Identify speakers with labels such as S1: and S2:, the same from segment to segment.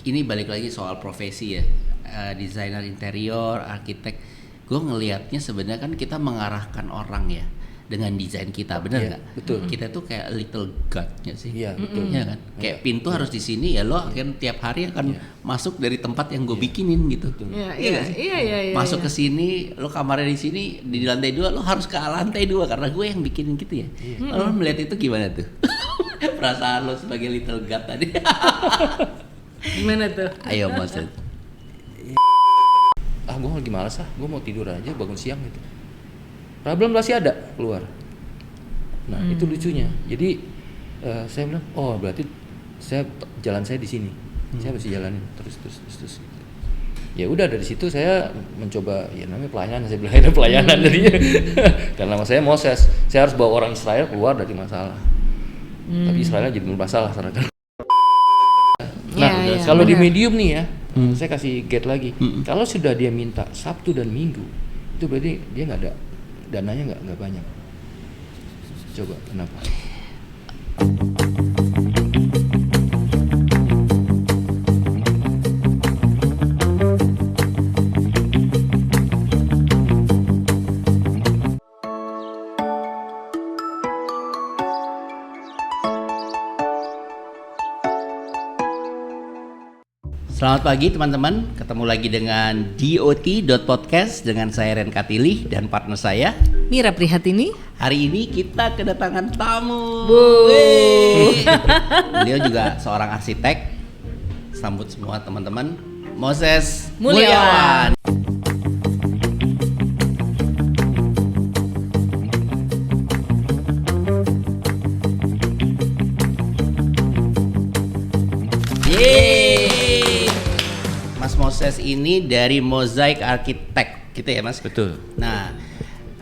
S1: ini balik lagi soal profesi ya, desainer interior, arsitek. Gue ngelihatnya sebenarnya kan kita mengarahkan orang ya dengan desain kita, benar nggak?
S2: Betul.
S1: Kita tuh kayak little god-nya sih.
S2: Iya, betul.
S1: Iya kan? Kayak pintu harus di sini ya, lo akan tiap hari akan masuk dari tempat yang gue bikinin gitu.
S3: Iya.
S1: Masuk ke sini, lo kamarnya di sini di lantai 2, lo harus ke lantai 2 karena gue yang bikinin gitu ya. Lo melihat itu gimana tuh? Perasaan lo sebagai little god tadi.
S3: Gimana tuh?
S1: Ayo maksud.
S2: Gue lagi malas gue mau tidur aja, bangun siang gitu. Problem masih ada keluar. Nah itu lucunya. Jadi saya bilang, oh berarti jalan saya di sini. Saya mesti jalanin terus. Ya udah dari situ saya mencoba, ya namanya pelayanan, saya bilang ada pelayanan jadinya. Karena nama saya Moses, saya harus bawa orang Israel keluar dari masalah. Tapi Israel jadi bermasalah sekarang. Nah kalau di medium nih ya, saya kasih gate lagi. Kalau sudah dia minta Sabtu dan Minggu, itu berarti dia nggak ada dananya, nggak banyak. Coba kenapa?
S1: Selamat pagi teman-teman, ketemu lagi dengan DOT.podcast dengan saya Ren Katilih dan partner saya
S3: Mira Prihatini.
S1: Hari ini kita kedatangan tamu. Beliau juga seorang arsitek. Sambut semua teman-teman, Moses Mulyawan. Mas Moses ini dari Mosaic Architect gitu ya Mas?
S2: Betul.
S1: Nah,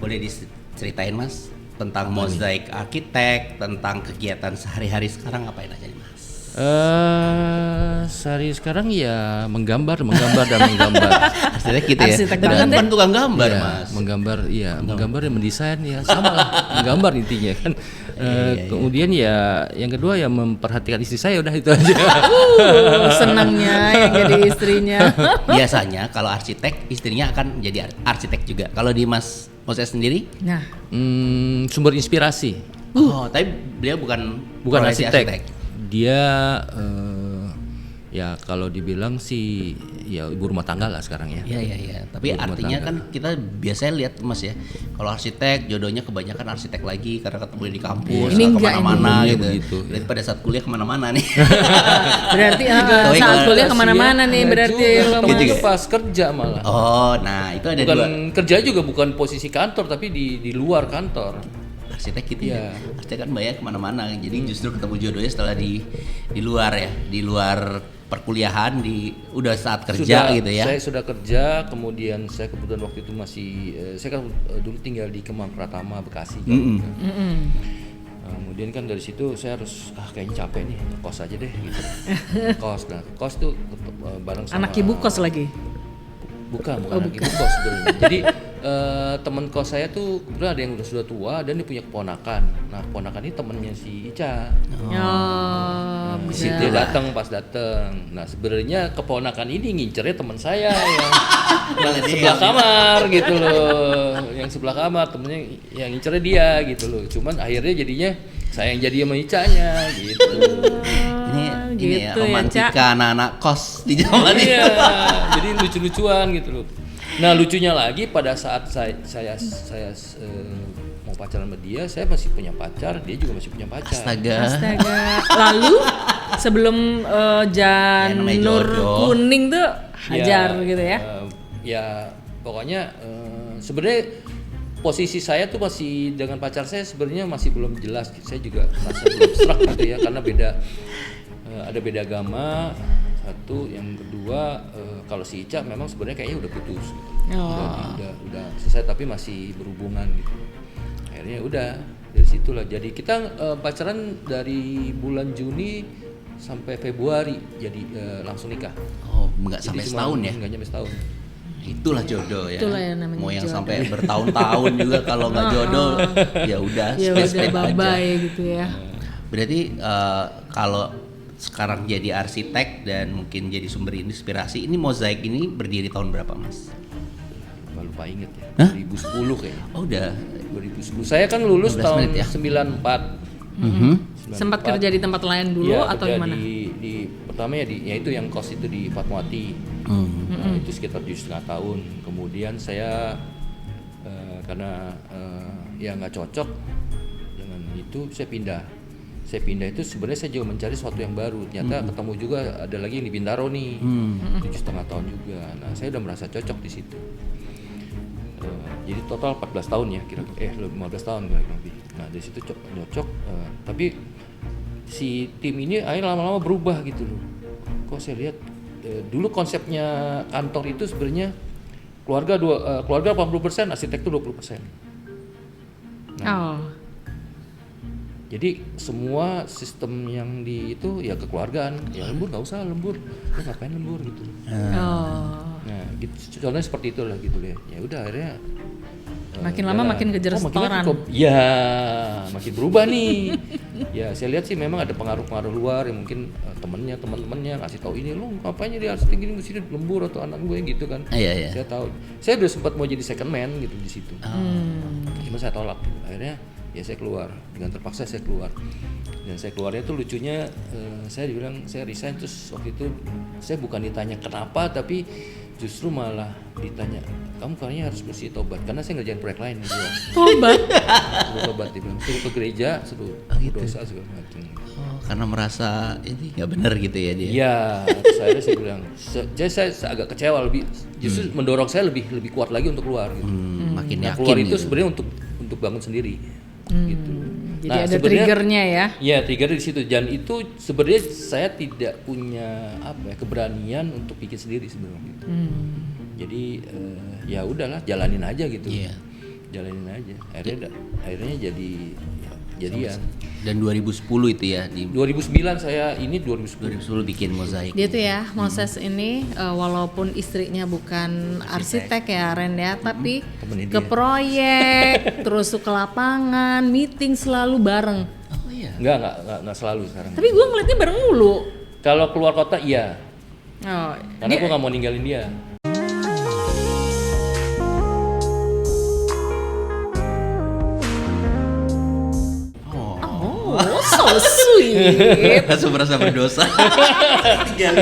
S1: boleh diceritain Mas tentang Mosaic Architect, tentang kegiatan sehari-hari sekarang ngapain aja nih Mas?
S2: Sehari sekarang ya menggambar dan menggambar.
S1: Arsitek gitu ya?
S3: Arsitek
S1: Tapi kan
S3: banget
S1: bukan tukang gambar
S2: Ya,
S1: Mas.
S2: menggambar dan mendesain ya sama lah, menggambar intinya kan. Kemudian ya yang kedua ya memperhatikan istri saya, udah itu aja.
S3: Senangnya yang jadi istrinya.
S1: Biasanya kalau arsitek istrinya akan jadi arsitek juga. Kalau di Mas Moses sendiri?
S3: Nah,
S2: Sumber inspirasi.
S1: Oh, tapi beliau bukan profesi
S2: arsitek. Dia ya kalau dibilang sih ya ibu rumah tangga lah sekarang ya.
S1: Iya. Tapi
S2: Ibu rumah
S1: artinya
S2: tangga.
S1: kan kita biasanya lihat Mas ya, kalau arsitek jodohnya kebanyakan arsitek lagi karena ketemu di kampus,
S3: Ini enggak,
S1: kemana-mana
S2: ini
S1: gitu.
S2: begitu.
S1: Berarti pada saat kuliah kemana-mana nih.
S3: berarti
S1: Tapi
S3: saat
S1: kalau
S3: kuliah kemana-mana nih berarti lo
S2: Temen
S3: mau.
S2: juga pas kerja malah.
S1: Oh, nah itu ada
S2: Bukan
S1: dua
S2: kerja juga, bukan posisi kantor tapi di luar kantor.
S1: arsitek gitu ya.
S2: Iya.
S1: Arsitek kan banyak kemana-mana, jadi justru ketemu jodohnya setelah di luar ya, di luar perkuliahan, udah saat kerja gitu ya.
S2: Saya sudah kerja, kemudian saya kebetulan waktu itu masih saya kan dulu tinggal di Kemang Pratama, Bekasi. Kemudian kan dari situ saya harus kayaknya capek nih, kos aja deh gitu. Kos tuh bareng sama
S3: Anak ibu kos lagi.
S2: Bukan anak ibu kos sebenarnya. Jadi teman kos saya tuh kebetulan ada yang sudah tua dan dia punya keponakan. Nah keponakan ini temennya si Ica. Di situ dia pas datang. Nah sebenarnya keponakan ini ngincernya teman saya yang sebelah kamar gitu loh. Yang sebelah kamar temennya yang ngincernya dia gitu loh. Cuman akhirnya jadinya saya yang jadi sama Icanya gitu.
S1: Ini
S3: gitu
S1: ya
S3: ya,
S1: romantika anak-anak kos di zaman ini.
S2: Iya, jadi lucu-lucuan gitu loh. Nah lucunya lagi pada saat saya mau pacaran sama dia, saya masih punya pacar, dia juga masih punya pacar.
S1: Astaga.
S3: Lalu sebelum
S1: Ya, namanya
S3: janur
S1: jodoh.
S3: kuning tuh hajar gitu ya.
S2: Ya pokoknya sebenarnya posisi saya tuh masih dengan pacar saya sebenarnya masih belum jelas. Saya juga merasa belum serak gitu ya, karena ada beda agama. Satu, yang kedua kalau si Ica memang sebenarnya kayaknya udah putus gitu. Udah selesai tapi masih berhubungan gitu. Akhirnya udah dari situlah. Jadi kita pacaran dari bulan Juni sampai Februari, jadi langsung nikah.
S1: Oh, enggak
S2: Jadi
S1: sampai
S2: cuma
S1: setahun ya?
S2: Enggak nyampe setahun.
S1: Itulah jodoh ya.
S3: Itulah yang namanya
S1: Mau yang
S3: jodoh.
S1: sampai bertahun-tahun juga kalau nggak jodoh ya udah
S3: Ya udah
S1: split aja.
S3: bye-bye gitu ya.
S1: Berarti kalau sekarang jadi arsitek dan mungkin jadi sumber inspirasi. Ini Mozaik ini berdiri tahun berapa, Mas?
S2: Lupa inget ya.
S1: Hah?
S2: 2010 kayaknya.
S1: Oh, udah
S2: 2010. Saya kan lulus
S1: 15
S2: tahun
S1: menit ya?
S2: 94.
S3: Sempat kerja di tempat lain dulu
S2: Iya,
S3: atau
S2: kerja
S3: gimana?
S2: di pertama ya itu yang kos itu di Fatmawati. Nah, itu sekitar 7,5 tahun. Kemudian saya karena ya nggak cocok dengan itu, saya pindah. Saya pindah itu sebenarnya saya juga mencari sesuatu yang baru. Ternyata ketemu juga ada lagi yang di Bintaro nih, 7,5 tahun juga. Nah, saya udah merasa cocok di situ. Jadi total 14 tahun ya kira-kira, 15 tahun kira-kira lebih. Nah, dari situ cocok. Tapi si tim ini akhirnya lama-lama berubah gitu loh. Kok saya lihat dulu konsepnya kantor itu sebenarnya keluarga 80%, arsitek itu 20%.
S3: Oh.
S2: Jadi semua sistem yang di itu ya kekeluargaan, ya lembur nggak usah lembur, lu ngapain lembur gitu.
S3: Oh.
S2: Nah, gitu, contohnya seperti itulah gitu ya. Ya udah akhirnya
S3: Makin lama makin kejar setoran.
S2: Ya, makin berubah nih. Ya, saya lihat sih memang ada pengaruh-pengaruh luar yang mungkin teman-temannya ngasih tahu ini, lu ngapain jadi arsitek gini mesti lembur atau anak gue gitu kan.
S1: Iya.
S2: Saya tahu. Saya udah sempat mau jadi second man gitu di situ. Cuma saya tolak. Akhirnya ya saya keluar, dengan terpaksa saya keluar. Dan saya keluarnya tuh lucunya saya dibilang saya resign, terus waktu itu saya bukan ditanya kenapa, tapi justru malah ditanya kamu kayaknya harus bersih tobat karena saya ngerjain proyek lain gitu.
S3: Tobat.
S2: Suruh tobat, dia bilang suruh ke gereja, suruh berdosa segala macam.
S1: Oh, karena merasa ini nggak benar gitu ya dia.
S2: Iya, terus akhirnya saya bilang, jadi saya agak kecewa lebih, justru mendorong saya lebih kuat lagi untuk keluar gitu.
S1: Makin
S2: Nah,
S1: yakin
S2: keluar itu
S1: gitu.
S2: sebenarnya untuk bangun sendiri, gitu.
S3: Jadi
S2: Nah,
S3: ada
S2: sebenarnya-
S3: triggernya ya.
S2: Iya, trigger di situ. Dan itu sebenarnya saya tidak punya keberanian untuk bikin sendiri sebenarnya. Gitu. Jadi ya udahlah, jalanin aja gitu.
S1: Iya.
S2: Jalanin aja. Akhirnya jadian.
S1: Dan 2010 itu ya di
S2: 2009 saya ini 2010.
S1: 2010 bikin Mozaik.
S3: Dia tuh ya, Moses ini walaupun istrinya bukan arsitek ya Ren ya, tapi
S2: Temenin
S3: ke
S2: dia.
S3: proyek, terus ke lapangan, meeting selalu bareng.
S1: Oh iya.
S2: Enggak selalu sekarang.
S3: Tapi gue ngeliatnya bareng mulu.
S2: Kalau keluar kota iya.
S3: Oh,
S2: Karena gue nggak mau ninggalin dia.
S3: oh, so sweet.
S1: Langsung merasa berdosa.
S2: Ya,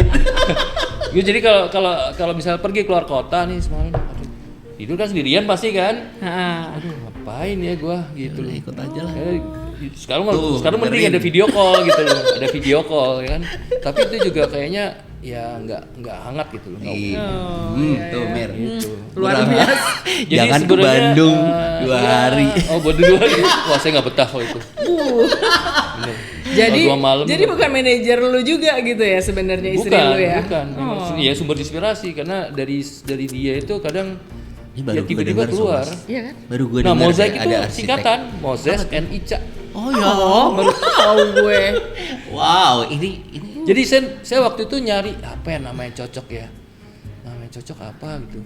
S2: jadi kalau misalnya pergi keluar kota nih semalam, aduh, tidur kan sendirian pasti kan.
S3: Nah,
S2: Aduh, ngapain ya gua gitu.
S1: Udah ikut aja lah.
S2: Sekarang mending ada video call gitu loh, ada video call ya kan. Tapi itu juga kayaknya ya nggak hangat gitu loh. nggak-
S1: Iya. Tuh Mer.
S2: Gitu.
S3: luar
S1: Kurang.
S3: biasa.
S2: Jadi
S1: Jangan ke
S2: sebenarnya,
S1: Bandung 2
S2: iya.
S1: hari.
S2: Oh, buat 2 hari. Wah, saya nggak betah kalau itu. Bener.
S3: Jadi
S2: Kalau 2 malam.
S3: jadi bukan manajer lu juga gitu ya sebenarnya istri lu ya.
S2: Bukan.
S3: Oh.
S2: Ya sumber inspirasi karena dari dia itu kadang
S1: Ini baru
S2: ya
S1: gue
S2: tiba-tiba
S1: dengar,
S2: keluar.
S1: Somas.
S3: Iya kan?
S1: Baru gue
S2: Nah,
S1: dengar
S2: Mozaik
S1: kayak
S2: itu
S1: ada arsitek.
S2: singkatan Moses and Ica.
S1: Oh ya.
S3: Oh, baru tahu gue.
S1: Wow, ini
S2: Jadi saya waktu itu nyari apa ya namanya cocok ya. Namanya cocok apa gitu.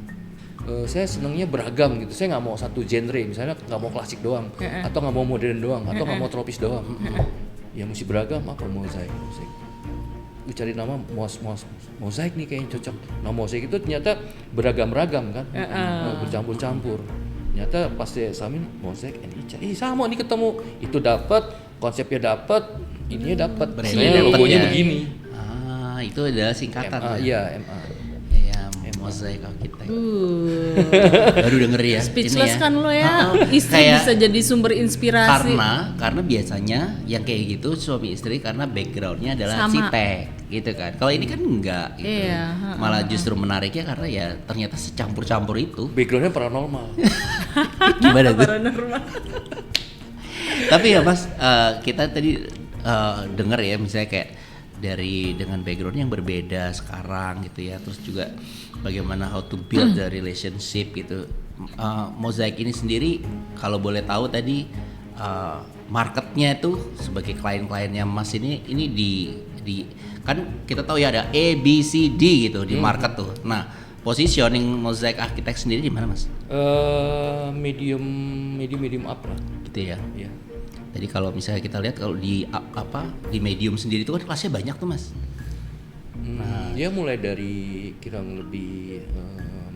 S2: Saya senangnya beragam gitu. Saya nggak mau satu genre, misalnya nggak mau klasik doang, atau nggak mau modern doang, atau nggak mau tropis doang. Ya mesti beragam, apa Mozaik. Gue cari nama Mozaik nih kayaknya cocok. Nah, Mozaik itu ternyata beragam-ragam kan, bercampur-campur. Ternyata pas saya samin Mozaik and Ica, sama nih ketemu. Itu dapat, konsepnya dapat, ininya dapat.
S1: brandnya dapet
S2: Logonya
S1: ya.
S2: begini.
S1: Ah, itu adalah singkatan.
S2: MA,
S1: ya?
S2: iya MA.
S1: Ya, Mozaik Arsitek. Baru denger ya.
S3: Speechless
S1: ini ya.
S3: kan lo ya. Istri
S1: Kayak-
S3: bisa jadi sumber inspirasi.
S1: karena biasanya yang kayak gitu suami istri karena backgroundnya adalah
S3: Sama.
S1: arsitek gitu kan. Kalau ini kan enggak gitu.
S3: Iya,
S1: Malah justru menariknya karena ya ternyata secampur-campur itu.
S2: Backgroundnya paranormal.
S1: Gimana tuh?
S3: Paranormal.
S1: Tapi ya Mas, kita tadi dengar ya misalnya kayak dengan background yang berbeda sekarang gitu ya, terus juga bagaimana how to build the relationship gitu. Mozaik ini sendiri kalau boleh tahu tadi marketnya itu sebagai klien-kliennya Mas ini di kan kita tahu ya ada A, B, C, D gitu di market tuh. Nah, positioning Mozaik Arsitek sendiri di mana Mas?
S2: Medium up lah.
S1: Gitu ya.
S2: Ya.
S1: Jadi kalau misalnya kita lihat kalau di di medium sendiri itu kan kelasnya banyak tuh Mas.
S2: Dia mulai dari kurang lebih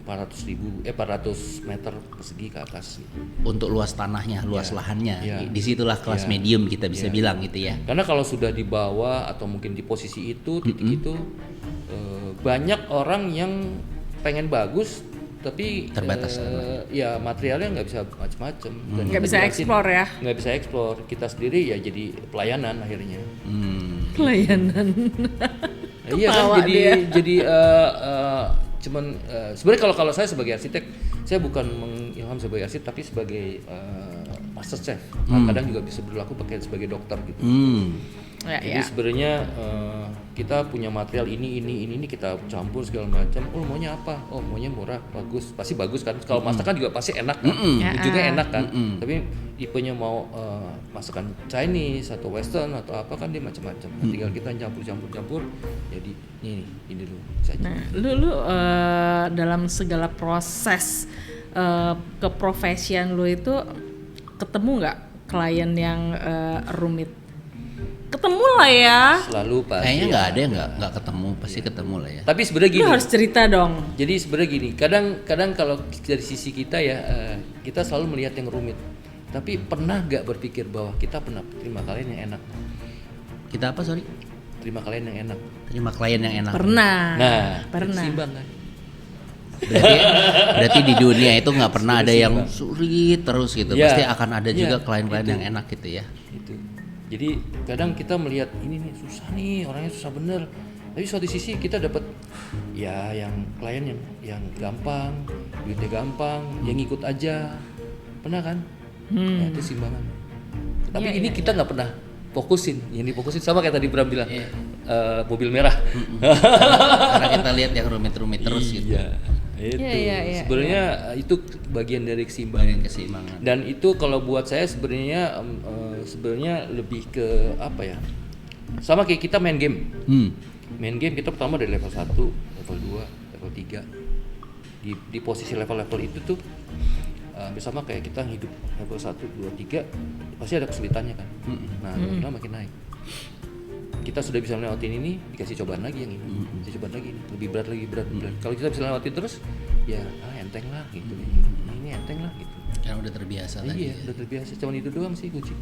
S2: 400 meter persegi ke atas.
S1: Untuk luas tanahnya, luas lahannya.
S2: Ya.
S1: Disitulah kelas medium kita bisa bilang gitu ya.
S2: Karena kalau sudah di bawah atau mungkin di posisi itu, titik itu, banyak orang yang pengen bagus tapi
S1: Terbatas,
S2: ya materialnya nggak bisa macam-macam. Dan
S3: Nggak
S2: kita
S3: bisa
S2: jelasin,
S3: explore ya?
S2: Nggak bisa explore. Kita sendiri ya jadi pelayanan akhirnya.
S3: Pelayanan.
S2: Iya kan,
S3: Ketawa dia.
S2: jadi cuman sebenarnya kalau saya sebagai arsitek, saya bukan mengilham sebagai arsitek tapi sebagai master chef. Kadang juga bisa berlaku pakai sebagai dokter gitu.
S3: Ya,
S2: Jadi
S3: ya.
S2: sebenarnya kita punya material ini kita campur segala macam. Oh maunya apa? Oh maunya murah, bagus. Pasti bagus kan. Kalau masakan juga pasti enak kan. Ujungnya enak kan. Tapi tipenya mau masakan Chinese atau Western atau apa kan dia macam-macam. Nah, tinggal kita campur. Jadi ini dulu saja.
S3: Nah, lu dalam segala proses keprofesian lu itu ketemu nggak klien yang rumit? Ketemu lah ya.
S2: Selalu pasti.
S1: Kayaknya nggak ada yang nggak ketemu, pasti ketemu lah ya.
S2: Tapi sebenarnya
S3: Lu
S2: gini.
S3: harus cerita dong.
S2: Jadi sebenarnya gini, kadang kalau dari sisi kita ya, kita selalu melihat yang rumit. Tapi pernah nggak berpikir bahwa kita pernah terima klien yang enak?
S1: Kita apa sorry?
S2: Terima klien yang enak.
S1: Terima klien yang enak.
S3: Pernah.
S2: Nah,
S3: Pernah.
S2: seimbang kan?
S1: Berarti di dunia itu nggak pernah ada yang
S2: Seimbang.
S1: sulit terus gitu.
S2: Ya,
S1: Pasti akan ada juga
S2: ya,
S1: klien-klien
S2: itu.
S1: yang enak gitu ya.
S2: Itu. Jadi kadang kita melihat ini nih susah nih, orangnya susah bener. Tapi suatu sisi kita dapat ya yang klien yang gampang, duitnya gampang, yang ikut aja. Pernah kan? Nah, itu simbangan. Tapi
S3: Iya,
S2: ini
S3: iya,
S2: kita nggak pernah fokusin. Yang difokusin sama kayak tadi Bram bilang, mobil merah.
S1: Karena kita lihat yang rumit-rumit terus gitu.
S2: Iya, itu.
S3: Iya.
S2: Sebenarnya itu bagian dari keseimbangan.
S1: Keseimbangan.
S2: Dan itu kalau buat saya sebenarnya lebih ke apa ya? Sama kayak kita main game. Main game kita pertama dari level 1, level 2, level 3. Di posisi level-level itu tuh sama kayak kita hidup level 1, 2, 3 pasti ada kesulitannya kan. Nah, lama makin naik. Kita sudah bisa lewatin ini, dikasih cobaan lagi yang ini, dikasih cobaan lagi ini, lebih berat. Kalau kita bisa lewatin terus, ya enteng lah gitu. Ini enteng lah gitu.
S1: Karena udah terbiasa tadi.
S2: Iya, udah terbiasa. Cuman itu doang sih kunci.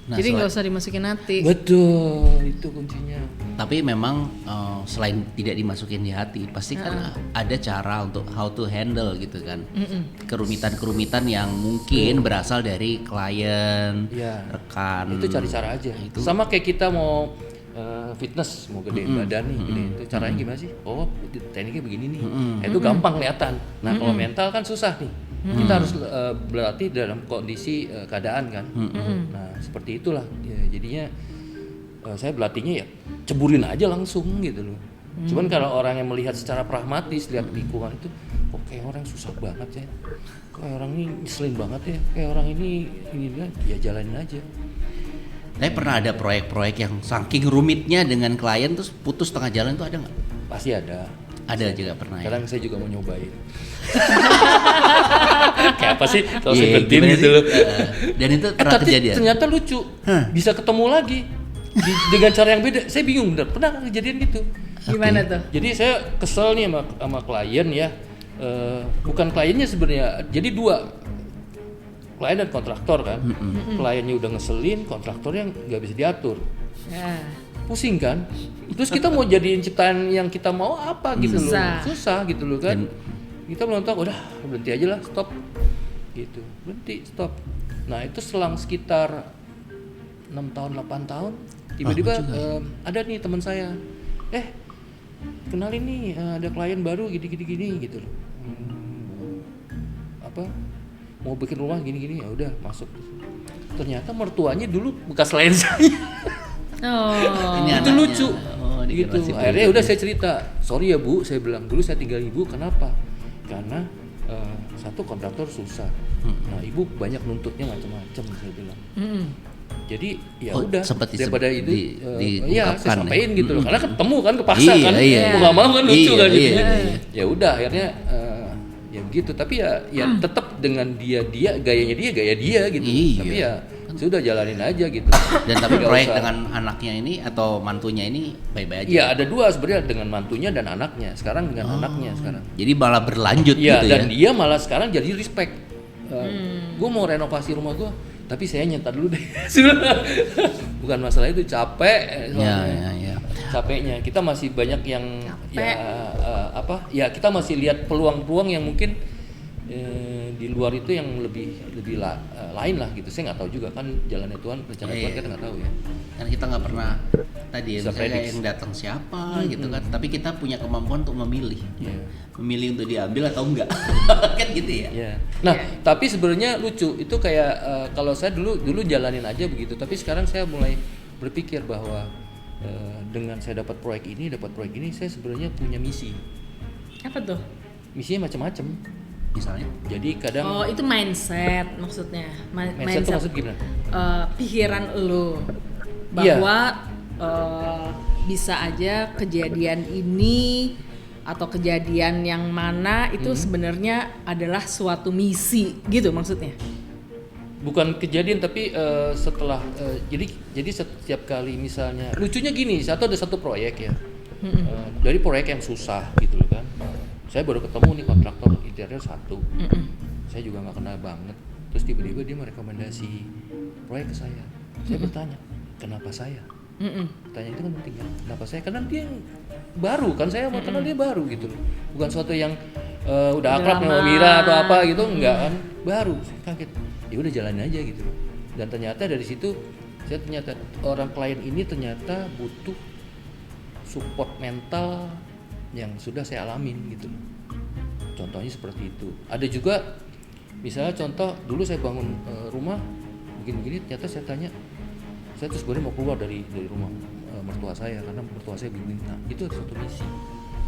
S1: Nah,
S3: Jadi nggak usah dimasukin hati.
S2: Betul, itu kuncinya.
S1: tapi memang selain tidak dimasukin di hati, pasti kan ada cara untuk how to handle gitu kan. Kerumitan-kerumitan yang mungkin berasal dari klien,
S2: Iya.
S1: rekan.
S2: Itu cari cara aja.
S1: Itu.
S2: Sama kayak kita mau fitness, mau gedein badan nih, gedein itu caranya gimana sih? Oh, tekniknya begini nih. Nah, itu gampang kelihatan. Nah, kalau mental kan susah nih. Kita harus berlatih dalam kondisi keadaan kan. Nah, seperti itulah. Ya, jadinya saya berlatihnya ya ceburin aja langsung gitu loh. Cuman kalau orang yang melihat secara pragmatis, lihat lingkungan itu, kok kayak orang susah banget ya. Kok orang ini ngeselin banget ya. Kayak orang ini ya jalanin aja.
S1: Tapi pernah ada proyek-proyek yang saking rumitnya dengan klien terus putus tengah jalan itu ada nggak?
S2: Pasti ada.
S1: Ada juga pernah ya.
S2: Kadang saya juga mau nyobain. Kayak apa sih kalau
S1: Iya,
S2: saya berhenti
S1: gimana
S2: gitu
S1: sih?
S2: loh.
S1: Dan itu pernah
S2: Tapi
S1: kejadian.
S2: ternyata lucu. Bisa ketemu lagi dengan cara yang beda. Saya bingung bener. Pernah nggak kejadian gitu?
S3: Gimana tuh?
S2: Jadi saya kesel nih sama klien ya. Bukan kliennya sebenarnya. Jadi dua. Klien dan kontraktor kan. Kliennya udah ngeselin, kontraktornya nggak bisa diatur.
S3: Ya.
S2: Pusing kan? Terus kita mau jadiin ciptaan yang kita mau apa gitu
S3: Susah.
S2: loh. Susah gitu loh kan. Kita menonton udah berhenti aja lah, stop. Gitu. Berhenti, stop. Nah, itu selang sekitar 6 tahun, 8 tahun tiba-tiba ada nih teman saya. Kenalin nih ada klien baru gini gitu loh. Mau bikin rumah gini-gini, ya udah masuk. Ternyata mertuanya dulu bekas klien saya.
S3: Oh.
S1: Ini
S2: Itu
S1: anaknya.
S2: lucu.
S1: Oh, di
S2: Gitu.
S1: generasi
S2: Akhirnya
S1: berikutnya.
S2: udah saya cerita, sorry ya Bu, saya bilang dulu saya tinggal Ibu, kenapa? Karena satu kontraktor susah. Nah, Ibu banyak nuntutnya macam-macam, saya bilang. Jadi ya
S1: Oh,
S2: udah
S1: sempat
S2: daripada itu ya
S1: diungkapkan
S2: saya
S1: ya?
S2: sampaikan gitu loh. Karena ketemu kan kepaksa
S1: Iya,
S2: kan.
S1: iya.
S2: Mau nggak mau kan lucu
S1: Iya,
S2: kan gitu.
S1: iya, iya.
S2: Ya udah akhirnya ya begitu, tapi ya tetap dengan dia gayanya dia gaya dia gitu.
S1: Iya.
S2: Tapi ya sudah jalanin aja gitu.
S1: Dan tapi
S2: Nggak
S1: proyek
S2: usah.
S1: dengan anaknya ini atau mantunya ini baik-baik aja.
S2: Iya, ada dua sebenarnya, dengan mantunya dan anaknya. Sekarang dengan anaknya sekarang.
S1: Jadi malah berlanjut
S2: Iya,
S1: gitu
S2: dan
S1: ya.
S2: dia malah sekarang jadi respect. Gue mau renovasi rumah gue, tapi saya nyetar dulu deh. Bukan masalah itu, capek.
S1: Iya,
S2: soalnya.
S1: iya.
S2: Capeknya kita masih banyak yang
S3: Capek.
S2: ya kita masih lihat peluang-peluang yang mungkin di luar itu yang lebih lain lah gitu. Saya nggak tahu juga kan, jalannya Tuhan, rencana Tuhan kita nggak tahu ya.
S1: Kan kita nggak pernah tadi ya,
S2: Bisa
S1: misalnya
S2: prediksi.
S1: yang datang siapa gitu kan, tapi kita punya kemampuan untuk memilih.
S2: Iya.
S1: Memilih untuk diambil atau enggak. Kan gitu ya.
S2: Ya. Nah, tapi sebenarnya lucu itu kayak kalau saya dulu jalanin aja begitu, tapi sekarang saya mulai berpikir bahwa dengan saya dapat proyek ini, saya sebenarnya punya misi.
S3: Apa tuh?
S2: Misinya macam-macam.
S1: Misalnya
S2: Jadi kadang
S3: Oh, itu mindset maksudnya.
S2: mindset itu maksud gimana?
S3: Pikiran lo
S2: Iya.
S3: bahwa bisa aja kejadian ini atau kejadian yang mana itu sebenarnya adalah suatu misi gitu maksudnya.
S2: Bukan kejadian, tapi setelah jadi setiap kali misalnya lucunya gini, ada satu proyek ya. Dari proyek yang susah gitu loh kan. Saya baru ketemu nih kontraktor interior satu. Saya juga nggak kenal banget. Terus tiba-tiba dia merekomendasi proyek ke saya. Saya bertanya, kenapa saya? Tanya itu kan penting kan. Kenapa saya? Karena dia yang baru kan, saya mau kenal dia baru gitu loh. Bukan suatu yang udah akrab sama Mira atau apa gitu, enggak kan. Baru, saya kaget. Ya udah jalanin aja gitu. Dan ternyata dari situ saya ternyata orang klien ini ternyata butuh support mental yang sudah saya alamin gitu. Contohnya seperti itu. Ada juga misalnya contoh dulu saya bangun rumah begini-begini, ternyata saya tanya, saya terus sebenarnya mau keluar dari rumah mertua saya karena mertua saya begini. Nah, itu ada satu misi.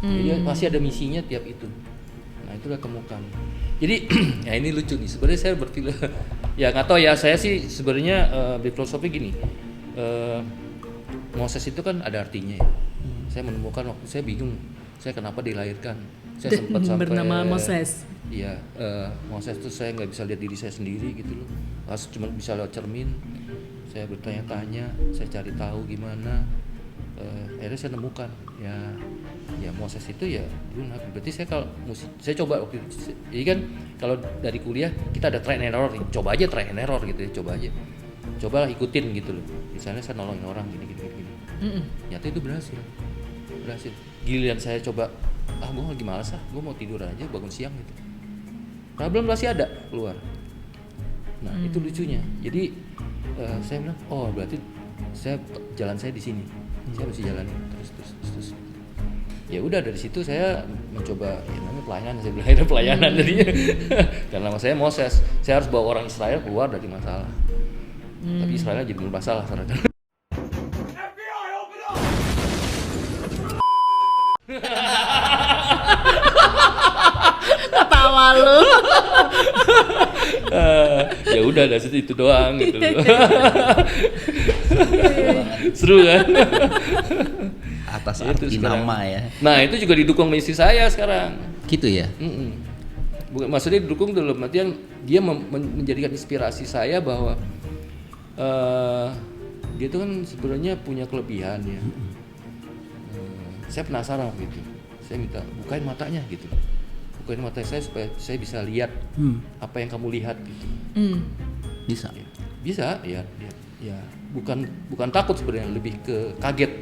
S2: Jadi pasti ada misinya tiap itu. Nah, itulah temukan. Jadi ya ini lucu nih. Sebenarnya saya berpikir ya nggak tahu ya, saya sih sebenarnya berfilosofi gini. Moses itu kan ada artinya ya. Saya menemukan waktu saya bingung, saya kenapa dilahirkan. Saya sempat sampai
S3: Bernama Moses.
S2: Iya, Moses itu saya nggak bisa lihat diri saya sendiri gitu loh. Cuma bisa lewat cermin. Saya bertanya-tanya, saya cari tahu gimana. Akhirnya saya nemukan ya Moses itu ya dulu nabi. Berarti saya kalau saya coba waktu itu, jadi kan kalau dari kuliah kita ada try and error nih. Coba aja try and error gitu ya, cobalah ikutin gitu loh. Misalnya saya nolongin orang gini. Nyata itu berhasil. Giliran saya coba, gue lagi malas gue mau tidur aja, bangun siang gitu. Problem pasti ada keluar. Nah itu lucunya. Jadi saya bilang, oh berarti jalan saya di sini. Saya mesti jalanin terus. Ya udah dari situ saya mencoba, ya namanya pelayanan, saya bilang itu pelayanan jadinya. Karena nama saya Moses, saya harus bawa orang Israel keluar dari masalah. Tapi Israel jadi bermasalah sekarang.
S3: Ketawa lu.
S2: Ya udah dari situ itu doang gitu. Seru kan?
S1: atas
S2: Itu
S1: arti
S2: sekarang.
S1: nama ya.
S2: Nah itu juga didukung sama istri saya sekarang.
S1: Gitu ya.
S2: Bukan, maksudnya didukung dalam artian dia menjadikan inspirasi saya bahwa dia itu kan sebenarnya punya kelebihan ya. Saya penasaran gitu. Saya minta bukain matanya gitu. Bukain mata saya supaya saya bisa lihat apa yang kamu lihat gitu.
S1: Bisa.
S2: Ya, bisa ya. Bukan takut sebenarnya, lebih ke kaget.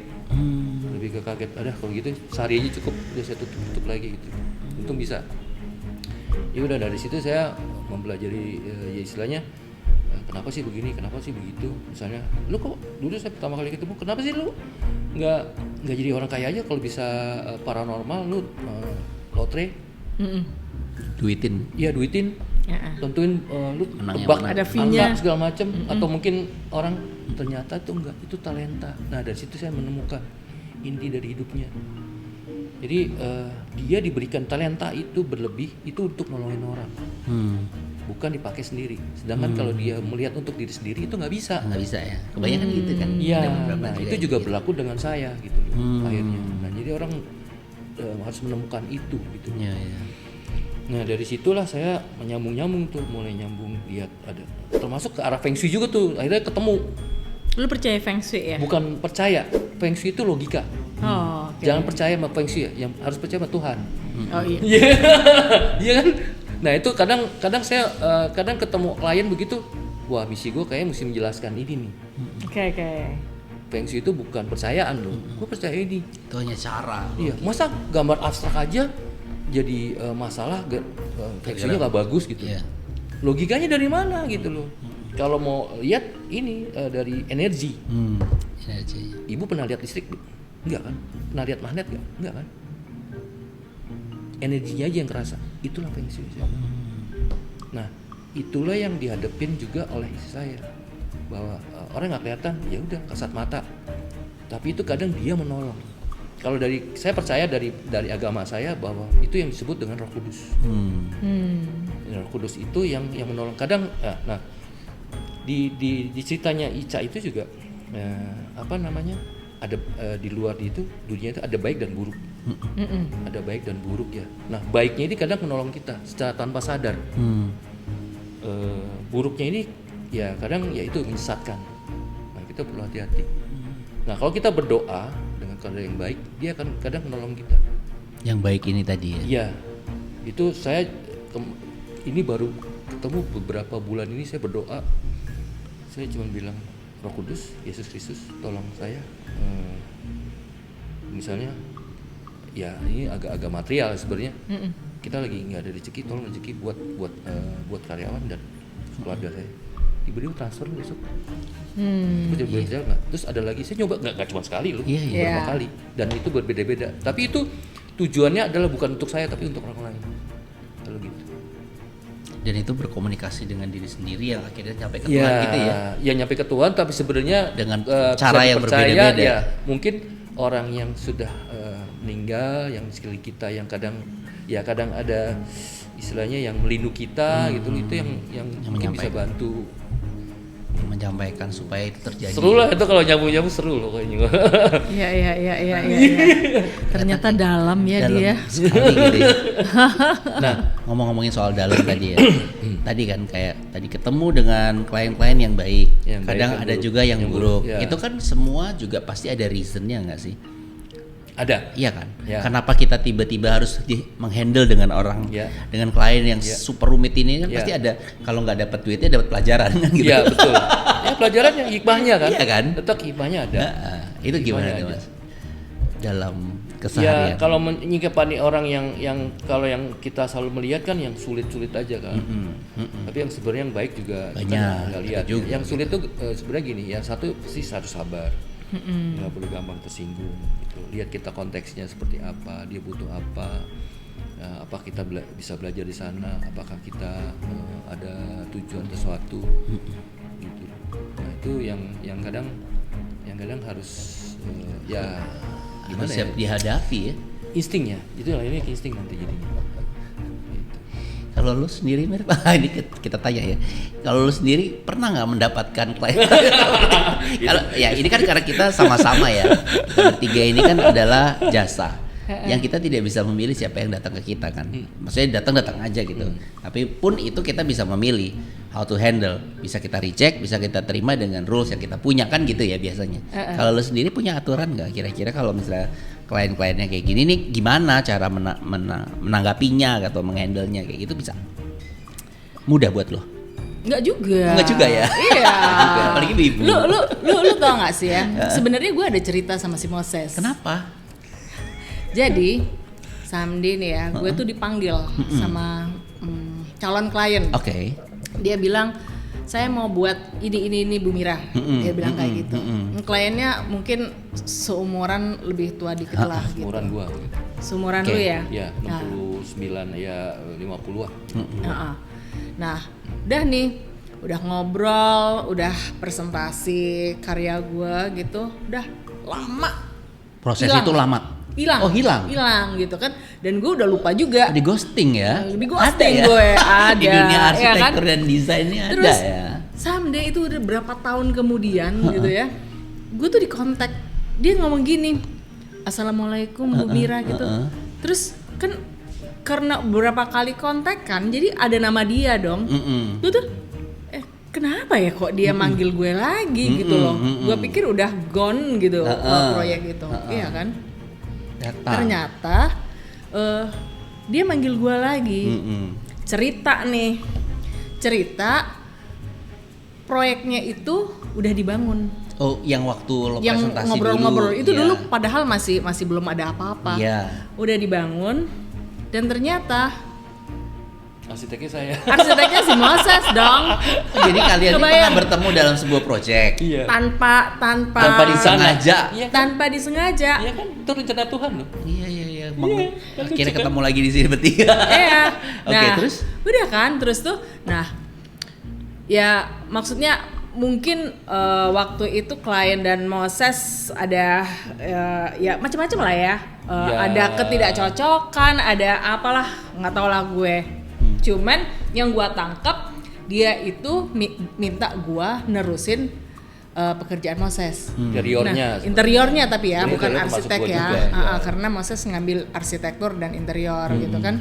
S2: Lebih ke kaget. Kalau gitu sehari aja cukup, udah saya tutup lagi gitu. Untung bisa. Ya udah dari situ saya mempelajari ya istilahnya kenapa sih begini, kenapa sih begitu. Misalnya, lu kok dulu saya pertama kali ketemu, kenapa sih lu nggak jadi orang kaya aja, kalau bisa paranormal lu lotre,
S1: Duitin.
S2: iya duitin, tentuin lu
S1: Menang yang
S2: tebak
S1: mana?
S3: Ada fee-nya.
S2: angka segala macam, atau mungkin orang ternyata itu enggak, itu talenta. Nah dari situ saya menemukan inti dari hidupnya. Jadi dia diberikan talenta itu berlebih itu untuk nolongin orang, bukan dipakai sendiri. Sedangkan kalau dia melihat untuk diri sendiri itu nggak bisa.
S1: Nggak bisa ya. Kebanyakan gitu kan.
S2: Iya,
S1: Ada beberapa
S2: nah
S1: juga
S2: itu
S1: yang
S2: juga
S1: gitu.
S2: berlaku dengan saya gitu loh, akhirnya. Nah jadi orang harus menemukan itu gitu.
S1: Iya, iya.
S2: Nah dari situlah saya menyambung tuh, mulai nyambung lihat ada, termasuk ke arah Feng Shui juga tuh, akhirnya ketemu.
S3: Lu percaya Feng Shui ya?
S2: Bukan percaya, Feng Shui itu logika.
S3: Oh, oke.
S2: Jangan percaya sama Feng Shui ya, yang harus percaya sama Tuhan.
S3: Oh iya.
S2: Iya kan? Nah itu kadang saya kadang ketemu klien begitu, wah misi gue kayaknya mesti menjelaskan ini nih.
S3: Oke.
S2: Feng Shui itu bukan percayaan loh, gue percaya ini.
S1: Itu hanya cara.
S2: Iya, masa gambar abstrak aja jadi masalah, Feng Shui-nya nggak bagus gitu.
S1: Iya.
S2: Logikanya dari mana gitu loh? Kalau mau lihat ini dari energi.
S1: Energi.
S2: Ibu pernah lihat listrik? Enggak kan? Pernah lihat magnet nggak? Enggak kan? Energinya aja yang kerasa. Itulah Feng Shui. Nah, itulah yang dihadapin juga oleh istri saya. Bahwa orang nggak kelihatan, ya udah kasat mata. Tapi itu kadang dia menolong. Kalau saya percaya dari agama saya bahwa itu yang disebut dengan Roh Kudus. Roh Kudus itu yang menolong. Kadang, nah di ceritanya Ica itu juga ada di luar itu dunia itu ada baik dan buruk. Ada baik dan buruk ya. Nah baiknya ini kadang menolong kita secara tanpa sadar. Buruknya ini ya kadang ya itu menyesatkan. Nah kita perlu hati-hati. Nah kalau kita berdoa dengan keadaan yang baik, dia akan kadang menolong kita.
S1: Yang baik ini tadi ya.
S2: Iya. Itu saya ini baru ketemu beberapa bulan ini, saya berdoa. Saya cuma bilang, Roh Kudus, Yesus Kristus, tolong saya. Misalnya, ya ini agak material sebenarnya. Kita lagi nggak ada rezeki, tolong rezeki buat karyawan dan keluarga saya. Tiba-tiba transfer besok. Jadi bekerja nggak. Terus ada lagi, saya nyoba nggak cuma sekali loh, beberapa kali. Dan itu berbeda-beda. Tapi itu tujuannya adalah bukan untuk saya, tapi untuk orang lain. Kalau gitu.
S1: Dan itu berkomunikasi dengan diri sendiri yang akhirnya nyampe ke Tuhan gitu ya.
S2: Ya nyampe ke Tuhan, tapi sebenarnya
S1: dengan cara yang berbeda-beda.
S2: Ya, mungkin orang yang sudah meninggal, yang sekali kita yang kadang ada istilahnya yang melindungi kita gitu, itu yang mungkin bisa bantu.
S1: Menyampaikan supaya itu terjadi.
S2: Seru lah itu kalau nyambung seru loh kayaknya.
S3: Iya. Ternyata dalam ya dia.
S1: Sekali gitu ya. Nah, ngomongin soal dalam tadi ya. Tadi kan kayak tadi ketemu dengan klien-klien yang baik. Kadang ada juga yang buruk.
S2: Ya.
S1: Itu kan semua juga pasti ada reasonnya nggak sih?
S2: Ada.
S1: Iya kan?
S2: Ya.
S1: Kenapa kita tiba-tiba harus menghandle dengan orang, dengan klien yang super rumit ini kan pasti ada. Kalau nggak dapat duitnya dapat pelajaran kan gitu.
S2: Iya betul. Ya pelajaran yang hikmahnya kan.
S1: Iya kan?
S2: Tetap hikmahnya ada.
S1: Itu gimana tuh Mas? Dalam keseharian.
S2: Ya kalau menyikapi orang yang kalau yang kita selalu melihat kan yang sulit-sulit aja kan. Tapi yang sebenarnya yang baik juga
S1: banyak
S2: kita nggak lihat.
S1: juga.
S2: Yang sulit tuh sebenarnya gini, yang satu sih harus sabar. Nggak boleh gampang tersinggung gitu. Lihat kita konteksnya seperti apa, dia butuh apa, apa kita bisa belajar di sana, apakah kita ada tujuan sesuatu gitu. Nah itu yang kadang harus ya gimana
S1: harus siap
S2: ya,
S1: dihadapi ya.
S2: instingnya itu lainnya insting nanti jadinya gitu.
S1: Kalau lu sendiri Mir, ini kita tanya ya. Kalau lu sendiri pernah nggak mendapatkan klien? Kalau ya ini kan karena kita sama-sama ya. Kita bertiga ini kan adalah jasa. Yang kita tidak bisa memilih siapa yang datang ke kita kan. Maksudnya datang aja gitu. Tapi pun itu kita bisa memilih how to handle. Bisa kita reject, bisa kita terima dengan rules yang kita punya kan gitu ya biasanya. Kalau lu sendiri punya aturan nggak kira-kira kalau misalnya klien-kliennya kayak gini nih gimana cara menanggapinya atau menghandlenya kayak gitu bisa mudah buat lo?
S3: Enggak juga.
S1: Enggak juga ya?
S3: Iya.
S1: Apalagi ibu.
S3: Lu tau gak sih ya? Sebenarnya gue ada cerita sama si Moses.
S1: Kenapa?
S3: Jadi someday nih ya, gue tuh dipanggil sama calon klien.
S1: Oke.
S3: Dia bilang saya mau buat ini Bu Mira. Dia bilang kayak gitu. Kliennya mungkin seumuran lebih tua dikit lah gitu.
S2: Umuran gua.
S3: Seumuran lu ya?
S2: Ya 69 ya 50-an.
S3: Nah, udah nih, udah ngobrol, udah presentasi karya gua gitu, udah lama.
S1: Proses
S3: Hilang.
S1: itu lama.
S3: Hilang.
S1: Oh, hilang
S3: gitu kan. Dan gue udah lupa juga.
S1: Di ghosting ya?
S3: Di ghosting
S1: ada ya?
S3: gue ada.
S1: Di dunia
S3: ya
S1: arsitektur
S3: kan?
S1: dan desainnya ada
S3: Terus,
S1: ya.
S3: someday itu udah berapa tahun kemudian gitu ya. Gue tuh di kontak, dia ngomong gini, Assalamualaikum Bu Mira gitu. Terus kan karena beberapa kali kontak kan, jadi ada nama dia dong. Gue tuh kenapa ya kok dia manggil gue lagi gitu loh. Gue pikir udah gone gitu proyek itu. Iya kan? Ternyata dia manggil gue lagi. Cerita proyeknya itu udah dibangun.
S1: Oh, yang waktu lo
S3: yang
S1: presentasi
S3: ngobrol-ngobrol
S1: dulu,
S3: itu
S1: iya.
S3: dulu padahal masih belum ada apa-apa.
S1: Iya.
S3: Udah dibangun dan ternyata
S2: Arsiteknya
S3: si Moses dong.
S1: Jadi kalian ini
S3: Kebayang.
S1: pernah bertemu dalam sebuah proyek
S2: Iya.
S3: tanpa
S1: tanpa disengaja.
S2: Iya kan?
S3: tanpa disengaja.
S2: Iya kan, itu rencana Tuhan loh.
S1: Iya. Akhirnya ketemu lagi di sini bertiga.
S3: Iya.
S1: Oke,
S3: Nah,
S1: terus?
S3: udah kan, terus tuh, nah, ya maksudnya mungkin waktu itu klien dan Moses ada ya macam-macam lah ya.
S2: Ya.
S3: Ada ketidakcocokan, ada apalah, nggak tahu lah gue. Cuman yang gua tangkap dia itu minta gua nerusin pekerjaan Moses.
S2: Interiornya.
S3: Nah, interiornya tapi ya,
S2: Jadi
S3: bukan
S2: interior termasuk
S3: arsitek
S2: gua
S3: ya.
S2: juga, ya.
S3: Karena Moses ngambil arsitektur dan interior gitu kan.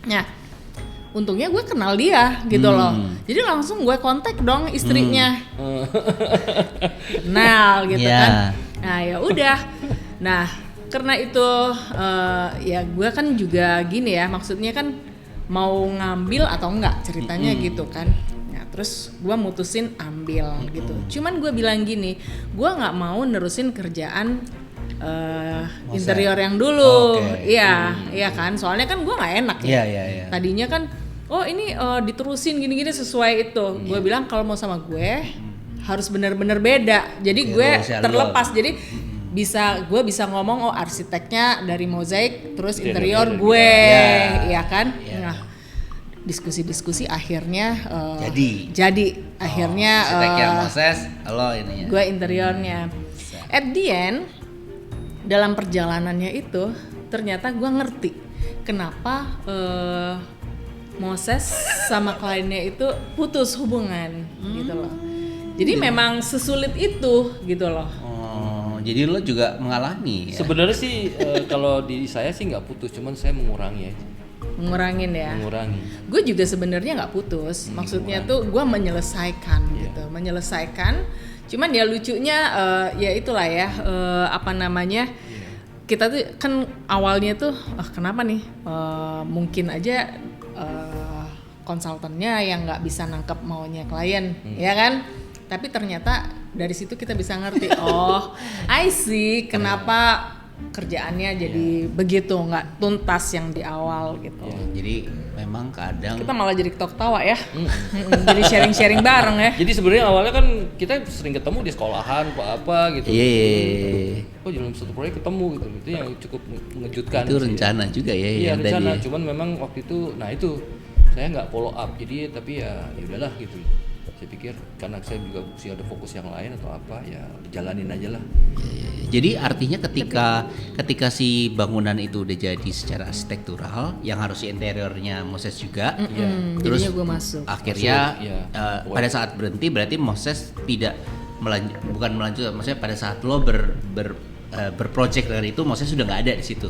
S3: Nah, untungnya gue kenal dia gitu loh. Jadi langsung gue kontak dong istrinya. Kenal gitu
S1: Yeah.
S3: kan. Nah, ya udah. Nah, karena itu ya gue kan juga gini ya, maksudnya kan mau ngambil atau enggak ceritanya gitu kan. Nah, terus gue mutusin ambil gitu. Cuman gue bilang gini, gue nggak mau nerusin kerjaan interior yang dulu.
S1: Oke.
S3: Iya kan, soalnya kan gue nggak enak ya.
S1: Iya.
S3: Tadinya kan, oh ini diterusin gini-gini sesuai itu. Gue bilang kalau mau sama gue harus benar-benar beda. Jadi
S1: Iya,
S3: gue
S1: harusnya
S3: terlepas. Jadi gue bisa ngomong oh arsiteknya dari mozaik, terus interior gue, ya kan.
S1: Iya.
S3: Nah, diskusi akhirnya
S1: Jadi
S3: akhirnya
S1: arsiteknya Moses, lo ininya.
S3: gue interiornya. At the end, dalam perjalanannya itu ternyata gue ngerti kenapa Moses sama kliennya itu putus hubungan gitu loh. Jadi memang sesulit itu gitu loh.
S1: Oh, jadi lo juga mengalami ya?
S2: Sebenarnya sih kalau di saya sih nggak putus, cuman saya mengurangi aja.
S3: Mengurangin ya.
S2: Mengurangi.
S3: Gue juga sebenarnya nggak putus. Maksudnya tuh gue menyelesaikan gitu, menyelesaikan. Cuman ya lucunya ya itulah ya apa namanya. Kita tuh kan awalnya tuh kenapa nih mungkin aja konsultannya yang nggak bisa nangkep maunya klien, ya kan? Tapi ternyata dari situ kita bisa ngerti, oh, I see kenapa kerjaannya jadi begitu, nggak tuntas yang di awal gitu.
S1: Jadi memang kadang
S3: Kita malah jadi ketawa ya, jadi sharing-sharing bareng ya.
S2: Jadi sebenarnya awalnya kan kita sering ketemu di sekolahan apa gitu.
S1: Iya.
S2: Oh dalam satu proyek ketemu gitu, itu yang cukup mengejutkan.
S1: Itu
S2: sih.
S1: rencana juga ya
S2: Iya
S1: yang
S2: rencana,
S1: tadi.
S2: cuman memang waktu itu, nah itu saya nggak follow up, jadi tapi ya udahlah gitu. Saya pikir karena saya juga mesti ada fokus yang lain atau apa, ya dijalanin aja lah.
S1: Jadi artinya ketika si bangunan itu udah jadi secara arsitektural, yang harus interiornya Moses juga, terus
S3: Jadinya gue masuk.
S1: akhirnya
S2: Masuk, iya.
S1: pada saat berhenti berarti Moses tidak bukan melanjutkan, maksudnya pada saat lo berproject dengan itu Moses sudah nggak ada di situ.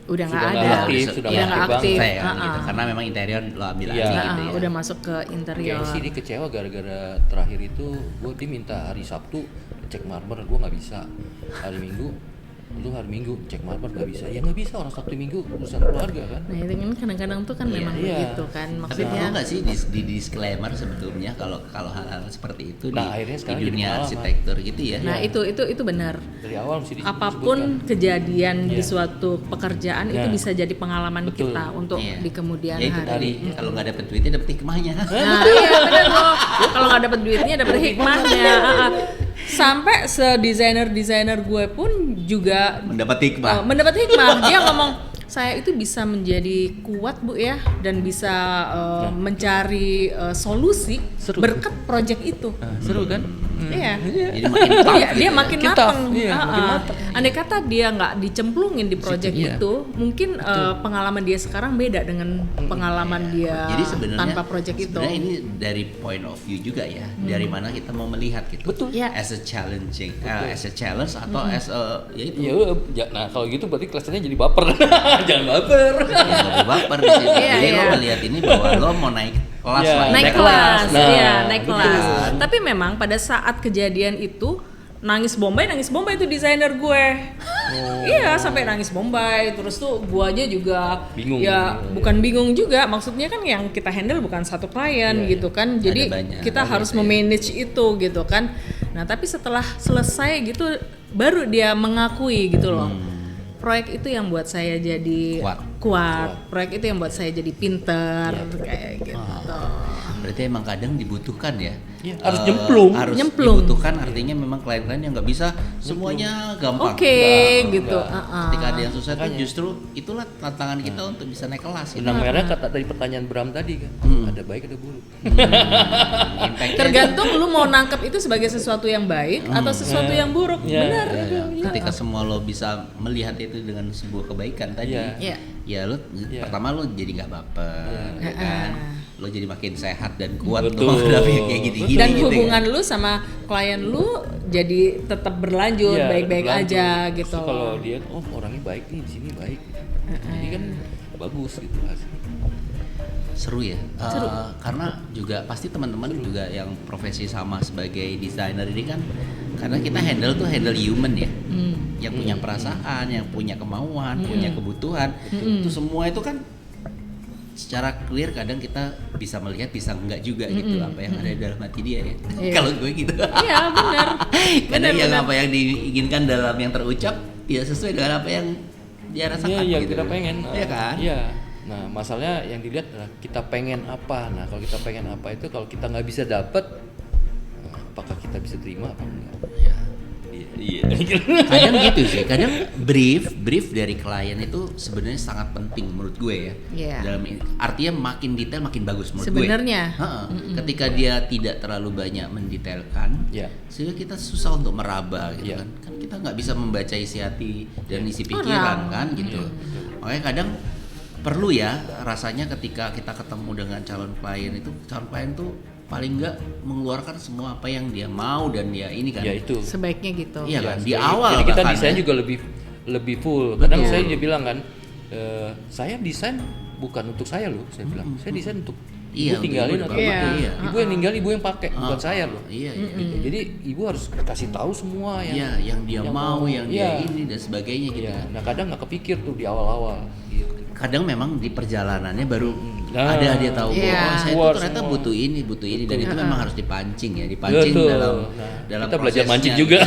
S3: Udah nggak
S2: Sudah
S3: ada,
S2: nggak aktif, sudah
S3: udah nggak aktif,
S1: Selesai kan, gitu. Karena memang interior lo ambil
S2: Iya.
S1: lagi gitu ya.
S3: Udah masuk ke interior.
S2: Kayaknya sih dia kecewa gara-gara terakhir itu dia minta hari Sabtu cek marmer, gue nggak bisa. Hari Minggu, lu hari Minggu cek marmer nggak bisa. Ya nggak bisa, orang Sabtu Minggu urusan keluarga kan.
S3: Nah itu kan kadang-kadang tuh kan memang
S2: Iya.
S3: begitu kan,
S1: Tapi
S3: maksudnya.
S1: perlu nggak sih di disclaimer sebelumnya kalau hal-hal seperti itu
S2: Nah, akhirnya
S1: di
S2: sekarang jadi
S1: dunia
S2: pengalaman.
S1: arsitektur gitu ya?
S3: Nah itu benar.
S2: Dari awal mesti
S3: Apapun kejadian di
S2: Iya.
S3: suatu pekerjaan itu
S2: Nah,
S3: bisa jadi pengalaman
S2: betul.
S3: kita untuk
S1: Iya.
S3: di kemudian
S1: Ya itu
S3: hari.
S1: tadi kalau nggak dapet duitnya dapet hikmahnya.
S3: Nah iya benar loh. Kalau nggak dapet duitnya dapet hikmahnya. Sampai desainer gue pun juga
S1: Mendapat hikmah.
S3: mendapat hikmah. Dia ngomong saya itu bisa menjadi kuat Bu ya, dan bisa mencari solusi
S2: Seru.
S3: berkat project itu.
S2: Nah, seru kan?
S3: Iya.
S1: Jadi makin tough
S3: Dia
S1: gitu ya.
S3: makin
S2: Makin tough,
S3: mateng.
S2: iya, makin mateng.
S3: Andai kata dia nggak dicemplungin di project
S2: Iya.
S3: itu, mungkin pengalaman dia sekarang beda dengan pengalaman dia
S1: Jadi sebenarnya
S3: tanpa project itu.
S1: sebenarnya ini dari point of view juga ya, dari mana kita mau melihat gitu.
S2: Betul.
S3: Iya.
S1: As a challenging, as a challenge atau as a ya itu.
S2: Ya, nah kalau gitu berarti klasternya jadi baper. Jangan baper.
S1: Ya, nggak boleh baper di sini.
S3: Iya,
S1: Jadi lo
S3: iya.
S1: melihat ini bahwa lo mau naik kelas
S2: Iya.
S1: lah.
S3: Naik
S2: Naik
S3: kelas,
S2: kelas. Nah,
S3: iya naik
S2: betul.
S3: kelas. Tapi memang pada saat kejadian itu nangis bombay itu desainer gue. Iya sampai nangis bombay. Terus tuh guanya juga
S2: Bingung.
S3: Ya bukan bingung juga. Maksudnya kan yang kita handle bukan satu klien
S2: Iya,
S3: gitu kan. Jadi
S1: banyak,
S3: kita
S1: banyak
S3: harus
S1: ya.
S3: memanage itu gitu kan. Nah tapi setelah selesai gitu baru dia mengakui gitu loh. Proyek itu yang buat saya jadi kuat. Proyek itu yang buat saya jadi pinter kayak gitu.
S1: Berarti emang kadang dibutuhkan ya.
S2: Iya, harus nyemplung.
S1: Harus
S3: Nyemplung.
S1: dibutuhkan artinya memang klien-klien yang nggak bisa semuanya gampang.
S3: Oke
S2: Enggak,
S3: gitu.
S2: enggak.
S1: Ketika ada yang susah tuh
S2: Makanya.
S1: justru itulah tantangan kita untuk bisa naik kelas. Gitu.
S2: Benang merah kata tadi pertanyaan Bram tadi kan. Ada baik ada buruk.
S1: Impact-nya
S3: Tergantung lu mau nangkep itu sebagai sesuatu yang baik atau sesuatu yang buruk.
S2: Iya.
S3: Benar.
S1: ya. Ketika semua lo bisa melihat itu dengan sebuah kebaikan tadi,
S2: Iya.
S1: ya lo pertama lo jadi nggak baper, ya kan? Lo jadi makin sehat dan kuat
S2: Betul.
S1: untuk menghadapi yang kayak gini-gini.
S3: Dan
S1: gitu
S3: hubungan lu sama klien lu jadi tetap berlanjut
S2: Iya,
S3: baik-baik
S2: berlanjut.
S3: aja gitu.
S2: Terus kalau dia orangnya baik nih di sini baik. Jadi kan bagus gitu hasilnya.
S1: Seru ya, karena juga pasti teman-teman juga yang profesi sama sebagai desainer ini kan, karena kita handle human ya, yang punya perasaan, yang punya kemauan, punya kebutuhan, itu semua itu kan secara clear kadang kita bisa melihat bisa enggak juga gitu apa yang ada di dalam hati dia ya.
S3: Iya.
S1: Kalau gue gitu.
S3: Iya benar.
S1: Kadang yang
S3: Benar.
S1: apa yang diinginkan dalam yang terucap tidak sesuai dengan apa yang dia rasakan
S2: Iya,
S1: gitu.
S2: kita pengen.
S1: Iya kan?
S2: Iya. Nah, masalahnya yang dilihat adalah kita pengen apa. Nah, kalau kita pengen apa itu kalau kita nggak bisa dapet, apakah kita bisa terima apa enggak?
S1: Iya.
S2: Iya.
S1: Kadang gitu sih, kadang brief dari klien itu sebenarnya sangat penting menurut gue ya.
S3: Iya.
S1: Dalam artinya makin detail makin bagus menurut
S3: Sebenarnya.
S1: gue. Heeh. Ketika dia tidak terlalu banyak mendetailkan,
S2: Iya.
S1: sehingga kita susah untuk meraba gitu
S2: Iya.
S1: kan. Kan kita nggak bisa membaca isi hati dan isi pikiran kan gitu. Makanya kadang perlu ya rasanya ketika kita ketemu dengan calon klien tuh paling nggak mengeluarkan semua apa yang dia mau dan dia ini kan.
S2: Ya itu.
S3: Sebaiknya gitu.
S1: Iya kan, di
S2: Jadi-
S1: awal
S2: Jadi kita
S1: bahkan
S2: desain
S1: ya.
S2: juga lebih full. Kadang
S1: Betul.
S2: saya juga bilang kan, saya desain bukan untuk saya loh. Saya bilang, saya desain untuk
S1: Iya,
S2: ibu tinggalin
S1: untuk
S2: atau
S1: ibu,
S2: apa.
S1: iya.
S2: Ibu yang ninggal, ibu yang pakai, bukan saya loh.
S1: Iya,
S2: Gitu. Jadi ibu harus kasih tahu semua
S1: Iya, yang dia mau, yang dia
S2: Iya.
S1: ini dan sebagainya gitu
S2: Iya.
S1: kan.
S2: Nah kadang nggak kepikir tuh di awal-awal. Gitu.
S1: Kadang memang di perjalanannya baru
S2: Nah,
S1: ada dia tahu
S3: iya.
S1: bahwa saya
S2: Keluar
S1: tuh ternyata
S2: semua.
S1: butuh ini dan itu memang harus dipancing ya, dipancing
S2: Betul.
S1: dalam
S2: Nah, kita belajar
S1: prosesnya.
S2: mancing juga.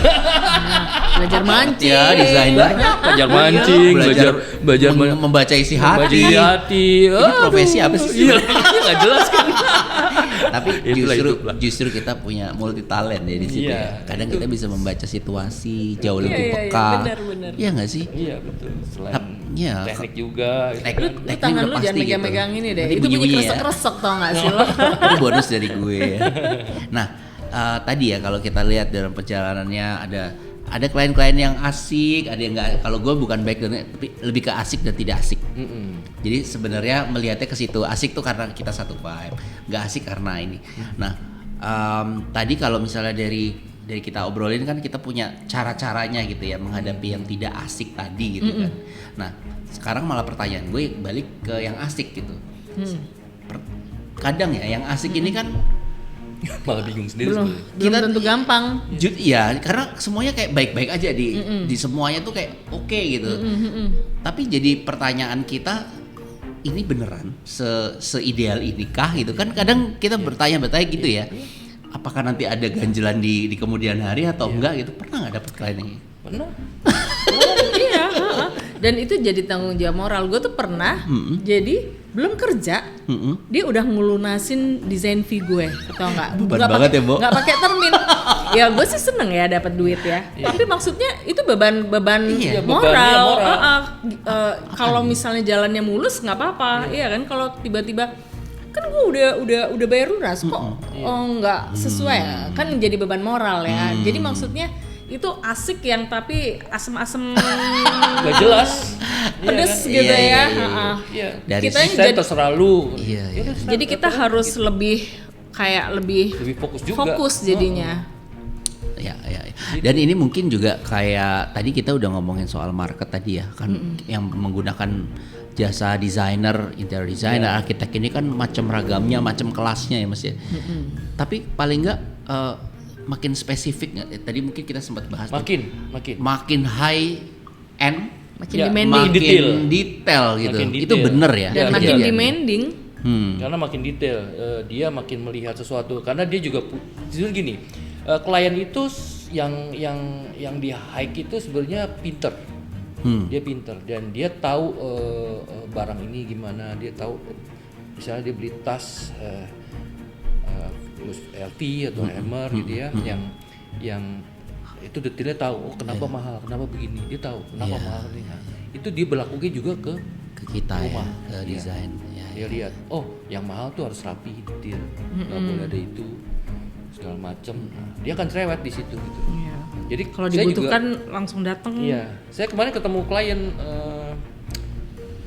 S3: Belajar mancing.
S1: Ya, desainernya
S2: Belajar mancing, belajar
S1: membaca isi hati.
S2: membaca isi hati.
S1: Ini profesi apa sih?
S2: Iya, nggak jelas kan.
S1: Tapi
S2: Itulah hidup lah.
S1: justru kita punya multi talent ya di situ
S2: Iya,
S1: ya. Kadang
S2: itu.
S1: kita bisa membaca situasi jauh
S3: Iya,
S1: lebih
S3: iya, iya,
S1: peka.
S3: benar.
S1: Iya nggak sih?
S2: Iya betul. Selain
S1: Iya,
S2: teknik juga. gitu
S1: teknik-
S2: kan.
S3: Lu
S1: teknik
S3: tangan
S1: udah
S3: lu
S1: pasti
S3: jangan megang-megang
S1: gitu.
S3: ini deh.
S1: Nanti
S3: Itu bunyi
S1: bunyi-bunyi ya.
S3: kresek-kresek tau gak sih lo?
S1: Itu bonus dari gue ya. Nah, tadi ya kalau kita lihat dalam perjalanannya ada klien-klien yang asik, ada yang enggak. Kalau gue bukan backgroundnya, tapi lebih ke asik dan tidak asik. Jadi sebenarnya melihatnya ke situ, asik tuh karena kita satu vibe, nggak asik karena ini. Nah, tadi kalau misalnya dari kita obrolin kan kita punya cara-caranya gitu ya menghadapi yang tidak asik tadi gitu kan. Nah, sekarang malah pertanyaan gue balik ke yang asik gitu. Kadang ya yang asik ini kan
S2: Malah bingung sendiri
S3: Belum
S2: sebenarnya.
S3: tentu gampang.
S1: ya karena semuanya kayak baik-baik aja di semuanya tuh kayak oke gitu. Tapi jadi pertanyaan kita ini beneran seideal inikah gitu kan kadang kita bertanya-bertanya gitu ya. Apakah nanti ada ganjelan di kemudian hari atau enggak gitu? Pernah nggak dapet klien yang
S2: Pernah?
S3: Iya, heeh. Dan itu jadi tanggung jawab moral. Gue tuh pernah, jadi belum kerja, dia udah ngelunasin desain fee gue, tau nggak?
S1: Beban banget ya, Bo.
S3: Nggak pakai termin. Ya gue sih seneng ya dapat duit ya. Tapi maksudnya itu beban
S1: Iya,
S3: moral.
S2: beban, iya, moral.
S3: Kalau misalnya jalannya mulus nggak apa-apa, iya kan? Kalau tiba-tiba kan gue udah bayar lunas kok nggak sesuai, kan jadi beban moral ya. Jadi maksudnya itu asik yang tapi asem-asem
S2: Gak jelas.
S3: pedes
S2: Iya kan?
S3: gitu ya.
S2: Iya.
S1: Dari
S3: Kita yang
S2: Saya
S3: jadi,
S2: terserah lu.
S1: Iya,
S2: Ya udah,
S3: jadi kita harus lebih
S2: lebih fokus juga.
S3: jadinya.
S1: Ya. Dan ini mungkin juga kayak tadi kita udah ngomongin soal market tadi ya kan, yang menggunakan jasa desainer, interior designer, arsitek ini kan macam ragamnya, macam kelasnya ya Mas ya. Tapi paling nggak makin spesifik nggak? Tadi mungkin kita sempat bahas makin high end,
S3: Makin
S2: Ya,
S3: demanding
S1: makin
S2: detail.
S1: detail gitu.
S2: Makin
S1: Itu
S2: detail.
S1: bener ya.
S3: Dan
S2: Ya,
S3: makin
S2: iya.
S3: demanding.
S2: Karena makin detail, dia makin melihat sesuatu. Karena dia juga jujur gini, klien itu yang di hike itu sebenarnya pinter. Dia pinter dan dia tahu barang ini gimana, dia tahu misalnya dia beli tas LV atau Hammer gitu ya, yang itu detailnya tahu, oh kenapa mahal, kenapa begini, dia tahu kenapa mahal ini. Nah, itu dia berlakunya juga ke
S1: kita
S2: rumah,
S1: ya, ke desain. Ya,
S2: dia lihat, oh yang mahal tuh harus rapi, detail, nggak boleh ada itu segala macam. Nah, dia akan cerewet di situ gitu.
S3: Iya.
S2: Jadi
S3: Kalau
S2: saya
S3: dibutuhkan langsung datang.
S2: Iya, saya kemarin ketemu klien,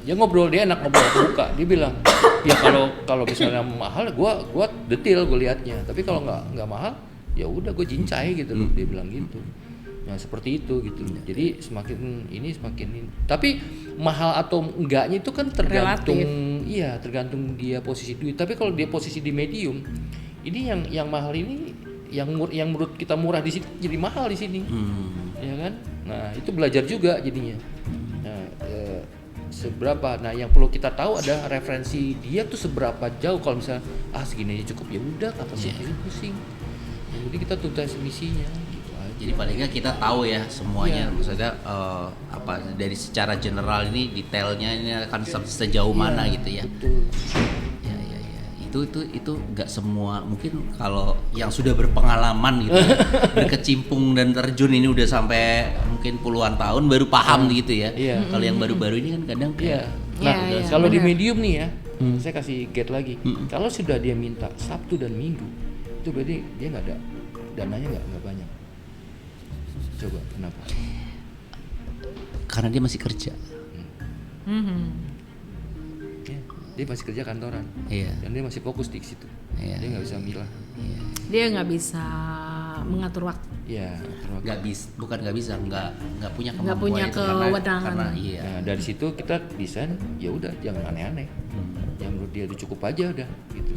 S2: dia ngobrol, dia enak ngobrol terbuka. Dia bilang, ya kalau misalnya mahal, gua detail gue liatnya. Tapi kalau nggak mahal, ya udah gue jincai gitu loh. Dia bilang gitu. Nah seperti itu gitu. Jadi semakin ini. Tapi mahal atau enggaknya itu kan tergantung, iya tergantung dia posisi duit. Tapi kalau dia posisi di medium, ini yang mahal ini, yang menurut kita murah di sini jadi mahal di sini. Ya kan? Nah, itu belajar juga jadinya. Nah, seberapa. Nah, yang perlu kita tahu ada referensi dia tuh seberapa jauh. Kalau misalnya segini aja cukup, ya udah apa sih pusing. Jadi kita tuntas misinya gitu aja.
S1: Jadi paling nggak kita tahu ya semuanya, maksudnya apa dari secara general ini detailnya ini akan sejauh mana gitu ya.
S2: Betul.
S1: Ya. Itu nggak semua, mungkin kalau yang sudah berpengalaman gitu berkecimpung dan terjun ini udah sampai mungkin puluhan tahun baru paham gitu ya.
S2: Iya.
S1: Kalau yang baru-baru ini kan kadang
S2: Iya.
S3: Iya,
S2: Nah,
S3: iya,
S2: kalau di
S3: benar.
S2: medium nih ya, saya kasih gate lagi. Kalau sudah dia minta Sabtu dan Minggu, itu berarti dia nggak ada dananya, nggak banyak. Coba kenapa?
S1: karena dia masih kerja.
S2: Ya, dia masih kerja kantoran.
S1: Iya.
S2: Dan dia masih fokus di situ.
S1: Iya,
S2: Dia nggak bisa milah.
S3: Dia nggak bisa mengatur waktu.
S2: Iya.
S1: Bukan nggak bisa, nggak punya kemampuan
S3: Nggak punya
S1: itu
S3: kewenangan.
S1: karena iya.
S2: Nah, dari situ kita desain, ya udah jangan aneh-aneh. Yang menurut dia udah cukup aja udah gitu.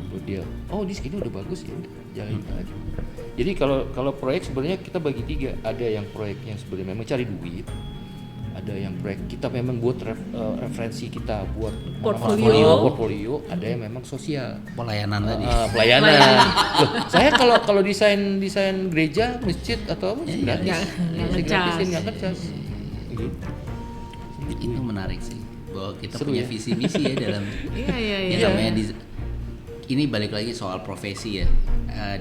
S2: Menurut dia, oh di sini udah bagus ya udah jalanin aja. Jadi kalau proyek sebenarnya kita bagi tiga. Ada yang proyeknya sebenarnya memang cari duit. Ada yang proyek kita memang buat referensi kita buat portfolio. Ada yang memang sosial.
S1: Pelayanan tadi.
S2: Pelayanan. Loh, saya kalau desain gereja, masjid atau apa gratis.
S3: Nggak
S2: Saya
S3: ngecas.
S2: gratisin, nggak ngecas. Gitu.
S1: Itu menarik sih, bahwa kita
S2: Seru
S1: punya
S2: ya?
S1: visi misi ya dalam
S3: Iya.
S1: ya namanya ini balik lagi soal profesi ya.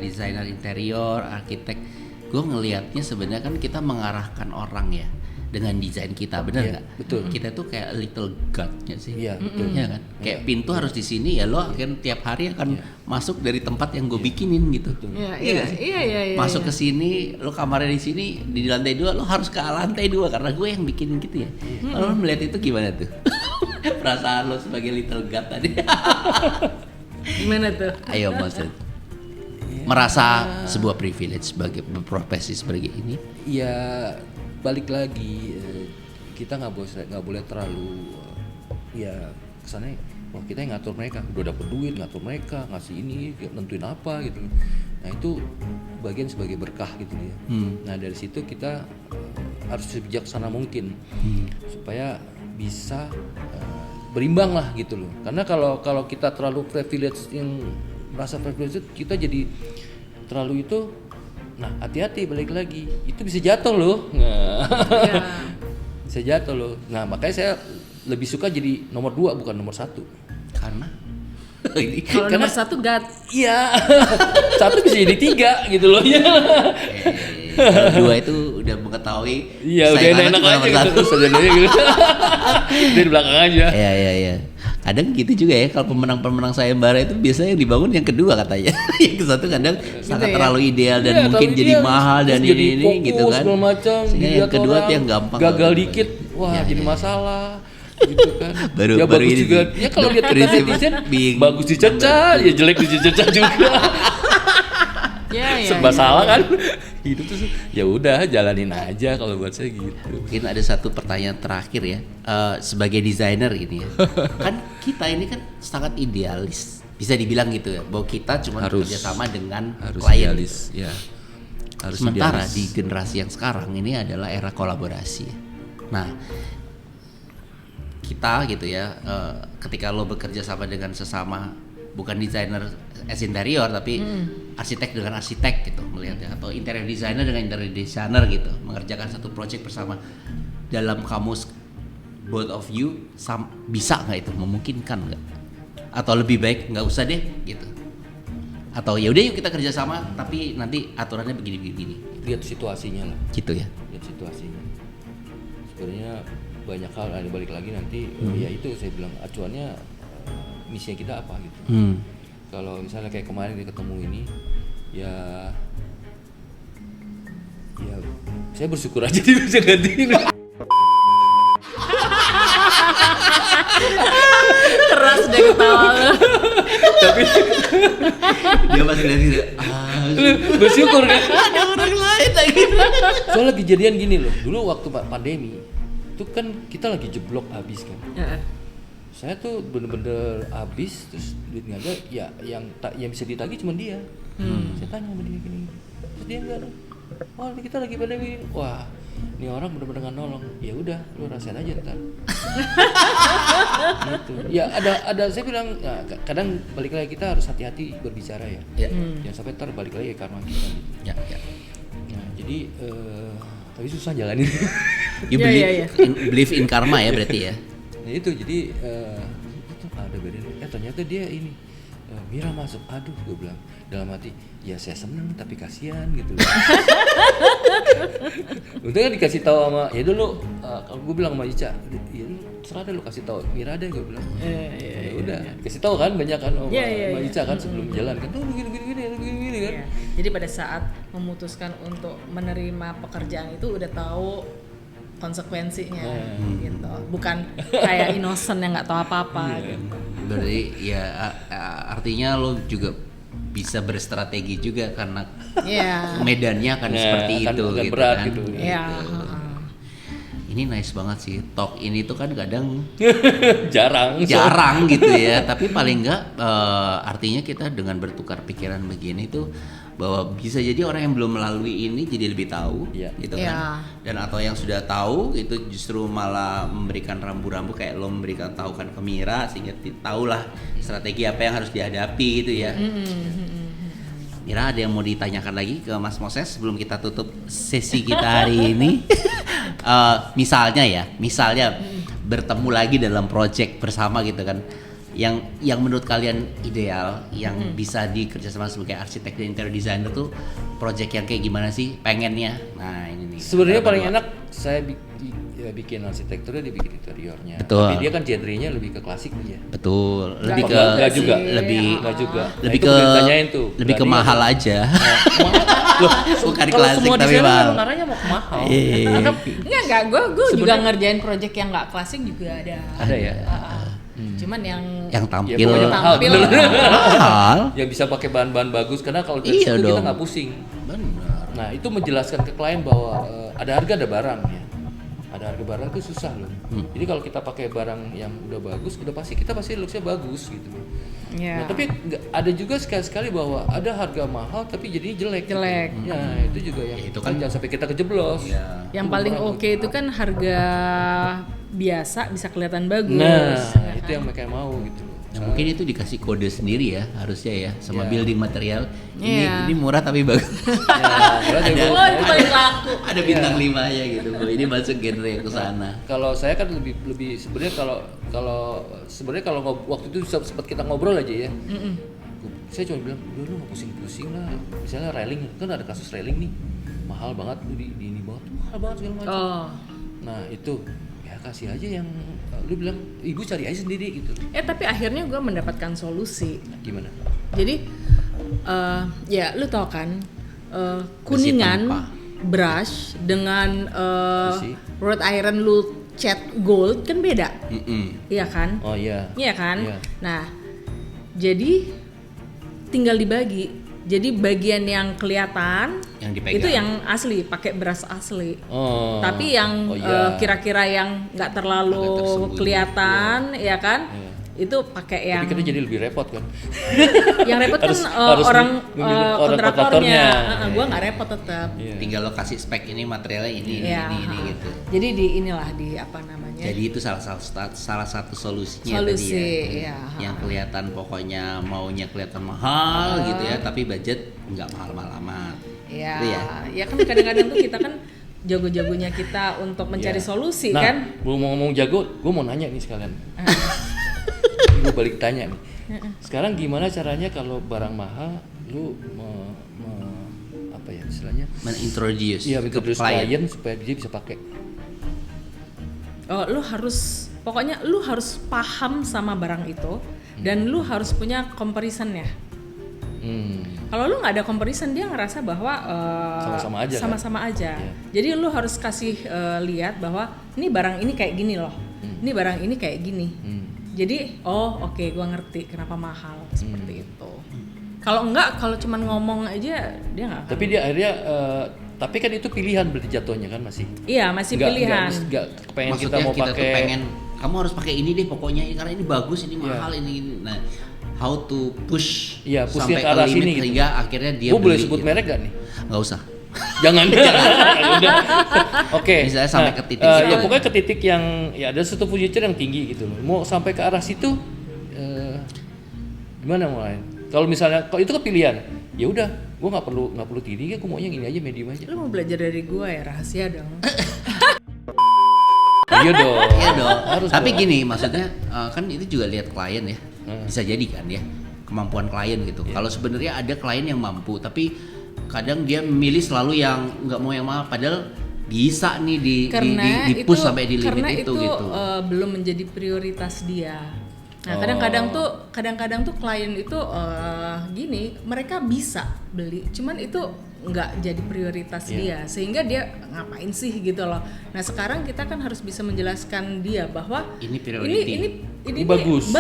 S1: Desainer interior, arsitek, gue ngelihatnya sebenarnya kan kita mengarahkan orang ya dengan desain kita, benar
S2: Iya,
S1: nggak?
S2: betul.
S1: Kita tuh kayak little god-nya sih.
S2: Iya, betul.
S1: Iya kan? Kayak pintu harus di sini ya, lo akan tiap hari akan masuk dari tempat yang gue bikinin gitu.
S3: Iya.
S1: nggak sih?
S3: Iya.
S1: Masuk ke sini, lo kamarnya di sini, di lantai 2, lo harus ke lantai 2 karena gue yang bikinin gitu ya. Kalau lo melihat itu gimana tuh? Perasaan lo sebagai little god tadi.
S3: Gimana tuh?
S1: Ayo maksud. Merasa sebuah privilege sebagai profesi sebagai ini.
S2: Ya balik lagi, kita nggak boleh terlalu ya kesannya wah kita yang ngatur mereka, udah dapet duit ngatur mereka, ngasih ini nentuin apa gitu. Nah itu bagian sebagai berkah gitu ya. Nah dari situ kita harus sebijaksana mungkin supaya bisa berimbang lah gitu loh. Karena kalau kita terlalu privilege, yang merasa privilege, kita jadi terlalu itu. Nah hati-hati, balik lagi itu bisa jatuh loh. Nah, bisa jatuh loh. Nah makanya saya lebih suka jadi nomor 2 bukan nomor 1.
S1: Karena ini
S3: Kalau nomor 1 God.
S2: Iya. 1 bisa jadi 3 gitu loh ya.
S1: kalau 2 itu udah mengetahui.
S2: Iya udah
S1: saingannya
S2: enak
S1: cuma nomor
S2: aja gitu.
S1: 1.
S2: Saja gitu. Dia di belakang aja.
S1: Iya. Kadang gitu juga ya, kalau pemenang-pemenang sayembara itu biasanya yang dibangun yang kedua katanya. Yang satu kadang sangat
S3: ya?
S1: terlalu ideal dan
S2: Iya,
S1: mungkin
S2: tapi
S1: jadi
S2: dia
S1: mahal dan
S2: terus jadi
S1: ini
S2: fokus,
S1: gitu kan.
S2: segala macam,
S1: Sehingga yang
S2: dilihat
S1: kedua
S2: orang,
S1: tuh yang gampang.
S2: gagal
S1: kalau
S2: dikit,
S1: dibagi.
S2: wah
S1: Ya,
S2: jadi
S1: ya.
S2: masalah gitu kan.
S1: Baru-
S2: ya
S1: baru
S2: bagus
S1: ini
S2: juga.
S1: sih.
S2: Ya kalau lihat
S1: Prinsip
S2: netizen
S1: being
S2: bagus dicecah, ya jelek dicecah juga.
S3: Ya,
S2: Serba salah kan. Hidup tuh ya udah jalanin aja kalau buat saya gitu.
S1: Mungkin ada satu pertanyaan terakhir ya, sebagai desainer ini ya, kan kita ini kan sangat idealis, bisa dibilang gitu ya, bahwa kita cuma
S2: Harus.
S1: bekerjasama dengan
S2: Harus
S1: klien.
S2: idealis, ya. Harus
S1: Sementara
S2: idealis.
S1: di generasi yang sekarang ini adalah era kolaborasi. Nah, kita gitu ya, ketika lo bekerja sama dengan sesama, bukan desainer as interior tapi arsitek dengan arsitek gitu melihatnya, atau interior designer dengan interior designer gitu, mengerjakan satu project bersama, dalam kamus both of you bisa nggak itu, memungkinkan nggak, atau lebih baik nggak usah deh gitu, atau ya udah yuk kita kerjasama tapi nanti aturannya begini
S2: Lihat situasinya lah.
S1: gitu ya.
S2: Lihat situasinya. Sebenarnya banyak hal, ada balik lagi nanti ya itu saya bilang acuannya misinya kita apa gitu. Kalau misalnya kayak kemarin dia ketemu ini ya saya bersyukur aja dia bisa gantiin.
S3: Keras deh ketawa lo.
S2: Tapi
S1: Dia masih lihat gitu,
S2: bersyukur kan.
S1: ada orang lain lagi.
S2: Soalnya kejadian gini loh, dulu waktu pandemi itu kan kita lagi jeblok habis kan. Saya tuh bener-bener habis, terus duit nggak ada, ya yang bisa ditagih cuma dia. Saya tanya sama dia gini, terus dia nggak ada. Oh kita lagi pandemi, wah ini orang bener-bener nggak nolong. Ya udah, lu rasain aja ntar. Gitu. Ya ada saya bilang, ya, kadang balik lagi kita harus hati-hati berbicara ya.
S1: Ya.
S2: Jangan sampai ntar balik lagi ke karma kita. Gitu.
S1: Ya.
S2: Nah, jadi tapi susah jalanin.
S1: You
S3: Ya.
S1: believe in karma ya berarti ya.
S2: Nah itu jadi itu ada bedanya. Ternyata dia ini Mira masuk, aduh gue bilang dalam hati, ya saya seneng tapi kasihan gitu. Untungnya dikasih tahu sama, ya dulu kalau gue bilang sama Ica, ya lu serah deh lu kasih tahu Mira deh gue bilang. Ya udah, kasih tahu kan banyak kan sama Ica kan sebelum jalan kan, tuh begini kan.
S3: Ya. Jadi pada saat memutuskan untuk menerima pekerjaan itu udah tahu konsekuensinya gitu, bukan kayak innocent yang nggak tahu apa-apa gitu.
S1: Berarti ya artinya lo juga bisa berstrategi juga karena medannya akan seperti
S2: akan
S1: itu gitu
S2: berat
S1: kan.
S2: gitu.
S3: Iya.
S1: Ini nice banget sih, talk ini tuh kan kadang
S2: jarang
S1: gitu ya, tapi paling enggak artinya kita dengan bertukar pikiran begini tuh bahwa bisa jadi orang yang belum melalui ini jadi lebih tahu gitu kan. Dan atau yang sudah tahu itu justru malah memberikan rambu-rambu, kayak lo memberikan tahu kan ke Mira sehingga tahulah strategi apa yang harus dihadapi gitu ya. Mira, ada yang mau ditanyakan lagi ke Mas Moses sebelum kita tutup sesi kita hari ini? Misalnya bertemu lagi dalam project bersama gitu kan, yang menurut kalian ideal, yang bisa dikerjasama sebagai arsitek dan interior designer tuh project yang kayak gimana sih pengennya? Nah ini nih.
S2: Sebenarnya paling enak saya bikin arsitekturnya, dia bikin interiornya.
S1: Betul.
S2: Tapi dia kan genrenya lebih ke klasik ya.
S1: Betul.
S3: Nggak
S1: Lebih ke
S2: enggak juga.
S3: Enggak
S2: juga.
S1: lebih
S2: Nah, itu
S1: ke
S2: boleh ditanyain tuh.
S1: lebih ke
S2: Berani
S1: mahal
S2: nggak?
S1: aja.
S2: Loh,
S1: Bukan
S2: kalau
S1: klasik
S2: semua
S1: tapi
S2: desainer
S1: mahal.
S2: memang arahnya mau ke mahal.
S1: Iya.
S3: Enggak, gue juga ngerjain project yang nggak klasik juga ada.
S2: Ada ya.
S3: Cuman yang
S1: tampil
S2: Ya, pokoknya mahal,
S3: tampil
S2: bener.
S1: mahal.
S2: Yang bisa pakai bahan-bahan bagus, karena kalau dari
S1: Iya
S2: situ kita
S1: dong.
S2: nggak pusing.
S1: Benar.
S2: Nah itu menjelaskan ke klien bahwa ada harga ada barang ya. Ada harga barang itu susah loh. Jadi kalau kita pakai barang yang udah bagus, udah pasti looksnya bagus gitu. Nah, tapi ada juga sekali-sekali bahwa ada harga mahal tapi jadinya jelek.
S3: Jelek.
S2: Gitu. Ya itu juga yang
S1: itu kan
S2: jangan sampai kita kejeblos.
S3: yang paling oke itu kan harga biasa bisa kelihatan bagus.
S2: Nah
S3: ya
S2: itu
S3: kan?
S2: yang mereka mau gitu.
S1: Nah, mungkin itu dikasih kode sendiri ya harusnya ya sama
S2: Ya.
S1: building material.
S3: Iya.
S1: Ini murah tapi bagus.
S3: Oh, itu paling laku.
S1: Ada bintang 5 ya gitu. Ini masuk genre ke sana.
S2: Kalau saya kan lebih sebenarnya kalau sebenarnya kalau waktu itu sempat kita ngobrol aja ya. Saya cuma bilang, udah lu nggak pusing-pusing lah. Misalnya railing, kan ada kasus railing nih, mahal banget tuh di ini banget, mahal banget segala macam.
S3: Oh.
S2: Nah itu ya kasih aja yang lu bilang ibu cari aja sendiri gitu.
S3: Tapi akhirnya gue mendapatkan solusi.
S2: Gimana?
S3: Jadi ya lu tau kan kuningan brush dengan wrought iron lu cat gold kan beda. Iya kan?
S2: Oh iya.
S3: Iya kan?
S2: Iya.
S3: Nah, jadi tinggal dibagi. Jadi bagian yang kelihatan
S1: yang dipegang
S3: itu yang asli, pakai brush asli.
S2: Oh.
S3: Tapi yang kira-kira yang nggak terlalu kelihatan, ya kan? Itu pakai yang.
S2: Tapi kita jadi lebih repot kan?
S3: Yang repot kan
S2: harus
S3: orang
S2: kontraktornya.
S3: Gua nggak repot tetap.
S1: Tinggal lo kasih spek ini materialnya ini gitu.
S3: Jadi di apa namanya?
S1: Jadi itu salah satu solusinya tadi ya.
S3: Iya.
S1: Yang kelihatan pokoknya maunya kelihatan mahal gitu ya, tapi budget nggak mahal-mahal amat.
S3: Iya.
S1: Gitu ya.
S3: Ya kan kadang-kadang tuh kita kan jago-jagonya kita untuk mencari solusi kan.
S2: Belum ngomong jago, gue mau nanya nih sekalian. Gue balik tanya nih. Sekarang gimana caranya kalau barang mahal, lu apa ya istilahnya?
S1: Menintroduce
S2: Ke klien supaya dia bisa pakai.
S3: Lu harus pokoknya lu harus paham sama barang itu dan lu harus punya comparisonnya. Kalau lu nggak ada comparison, dia ngerasa bahwa sama-sama aja.
S2: Yeah.
S3: Jadi lu harus kasih lihat bahwa ini barang ini kayak gini loh, ini barang ini kayak gini. Jadi oke, gua ngerti kenapa mahal seperti itu. Kalau cuman ngomong aja dia nggak akan.
S2: Tapi dia akhirnya tapi kan itu pilihan berarti jatuhnya kan masih.
S3: Iya, masih pilihan.
S2: Nggak kepengen
S1: maksudnya
S2: kita mau
S1: kita
S2: pakai.
S1: tuh pengen kamu harus pakai ini deh pokoknya karena ini bagus, ini mahal, ini. Nah, how to push sampai
S2: ke arah
S1: limit
S2: sini
S1: sehingga
S2: gitu.
S1: akhirnya dia
S2: Gua boleh
S1: beli
S2: sebut
S1: gitu.
S2: merek gak nih?
S1: Nggak usah.
S2: Jangan. Udah. Oke.
S1: Misalnya sampai ke titik
S2: ya pokoknya ke titik yang ya ada satu furniture yang tinggi gitu loh. Mau sampai ke arah situ gimana mulai? Kalau misalnya kalau itu kepilihan, ya udah, gue nggak perlu tinggi, gue maunya ini aja medium aja.
S3: Lu mau belajar dari gua ya, rahasia dong.
S2: Iya dong.
S1: Iya dong.
S2: Harus
S1: Tapi
S2: dong.
S1: gini maksudnya kan itu juga lihat klien ya. Bisa jadi kan ya kemampuan klien gitu. Kalau sebenarnya ada klien yang mampu tapi kadang dia memilih selalu yang nggak mau yang mahal padahal bisa nih di push sampai di limit itu gitu.
S3: Belum menjadi prioritas dia. Nah, kadang-kadang tuh klien itu gini, mereka bisa beli, cuman itu nggak jadi prioritas dia, sehingga dia ngapain sih gitu loh. Nah, sekarang kita kan harus bisa menjelaskan dia bahwa
S1: ini priority.
S2: Ini bagus.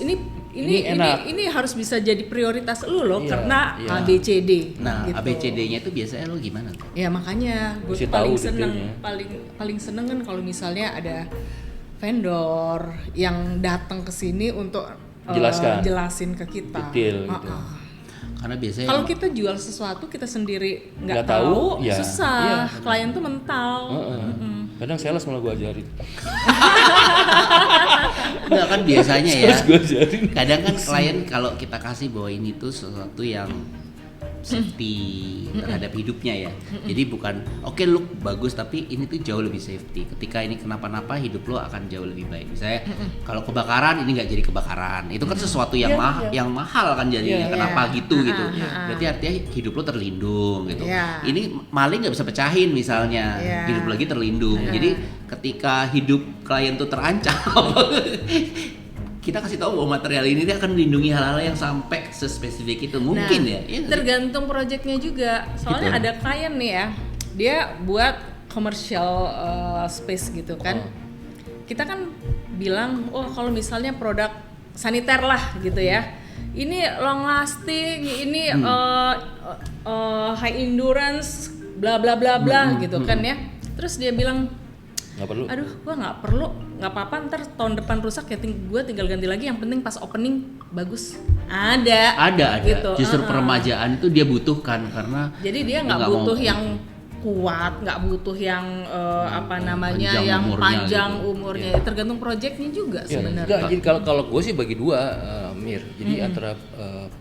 S3: Ini harus bisa jadi prioritas lu loh, karena ABCD.
S1: Nah,
S3: gitu.
S1: ABCD-nya itu biasanya lu gimana tuh?
S3: Ya makanya gue
S2: Mesti
S3: paling
S2: tahu
S3: seneng,
S2: detailnya.
S3: paling seneng kan kalau misalnya ada vendor yang datang ke sini untuk jelasin ke kita.
S2: Detail gitu.
S1: Karena biasanya
S3: Kalau kita jual sesuatu kita sendiri nggak tahu,
S2: ya.
S3: susah. Klien tuh mental.
S2: Kadang sales malah gue ajarin.
S1: enggak kan biasanya ya.
S2: Gue ajarin.
S1: Kadang kan klien kalau kita kasih bahwa ini tuh sesuatu yang safety terhadap hidupnya ya. Jadi bukan oke look bagus tapi ini tuh jauh lebih safety. Ketika ini kenapa-napa hidup lo akan jauh lebih baik. Misalnya kalau kebakaran ini nggak jadi kebakaran. Itu kan sesuatu yang yang mahal kan jadinya. Kenapa gitu gitu. Berarti artinya hidup lo terlindung gitu. Ini maling nggak bisa pecahin misalnya. Hidup lagi terlindung. Jadi ketika hidup klien tuh terancam kita kasih tahu bahwa material ini dia akan melindungi hal-hal yang sampai sespesifik itu mungkin ya.
S3: Tergantung proyeknya juga. Soalnya ada klien nih ya, dia buat commercial space gitu kan. Kita kan bilang, kalau misalnya produk saniter lah gitu ya. Ini long lasting, ini high endurance, bla bla bla bla gitu kan ya. Terus dia bilang,
S2: nggak perlu.
S3: Aduh, gua nggak perlu, nggak apa-apa. Ntar tahun depan rusak ya, gua tinggal ganti lagi. Yang penting pas opening bagus. Ada. Gitu.
S1: Justru peremajaan itu dia butuhkan karena.
S3: Jadi dia nggak butuh yang kuat, nggak butuh yang panjang umurnya. Tergantung proyeknya juga sebenarnya.
S2: Jadi kalau gue sih bagi dua, Mir. Jadi antara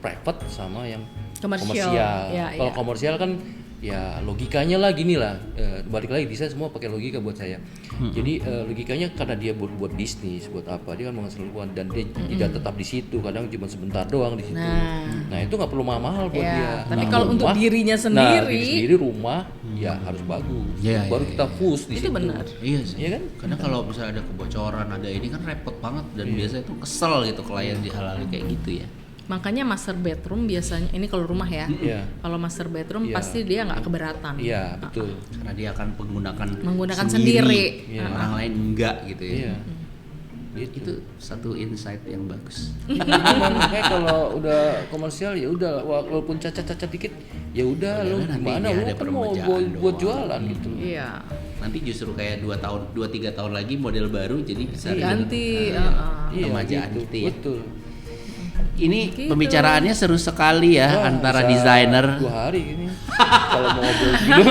S2: private sama yang komersial. Kalau komersial kan ya logikanya lah gini lah, balik lagi bisa semua pakai logika buat saya. Jadi logikanya karena dia buat bisnis, buat apa, dia kan menghasilkan uang dan dia tidak tetap di situ, kadang cuma sebentar doang di situ. Nah itu nggak perlu mahal buat dia.
S3: Tapi kalau untuk dirinya sendiri,
S2: diri sendiri rumah ya harus bagus.
S1: Iya,
S2: Baru
S1: iya,
S2: kita push di
S3: Itu
S2: situ.
S3: benar.
S1: Iya sih.
S2: Iya kan?
S1: Karena kalau misalnya ada kebocoran, ada ini kan repot banget dan biasanya tuh kesel gitu klien dihalalin kayak gitu ya.
S3: Makanya master bedroom biasanya ini kalau rumah ya.
S2: Iya.
S3: Kalau master bedroom
S2: Iya.
S3: pasti dia nggak keberatan.
S2: Iya, betul.
S1: Karena dia akan menggunakan
S3: sendiri.
S2: Iya.
S1: Orang lain enggak gitu ya.
S2: Iya.
S1: Itu satu insight yang bagus.
S2: Makanya kalau udah komersial ya udah walaupun cacat-cacat dikit ya udah lo
S1: nanti
S2: gimana
S1: dia
S2: lo
S1: ada
S2: kan mau
S1: permajaan
S2: buat
S1: doang.
S2: jualan gitu.
S3: Iya.
S1: Nanti justru kayak 2-3 tahun lagi model baru jadi bisa
S3: Ganti.
S1: Remajaan
S2: gitu.
S1: gitu ya.
S2: Betul.
S1: Ini
S3: Gitu.
S1: pembicaraannya seru sekali ya
S2: Wah,
S1: antara
S2: bisa
S1: desainer.
S2: 2 hari ini. Kalau mau ngobrol gitu.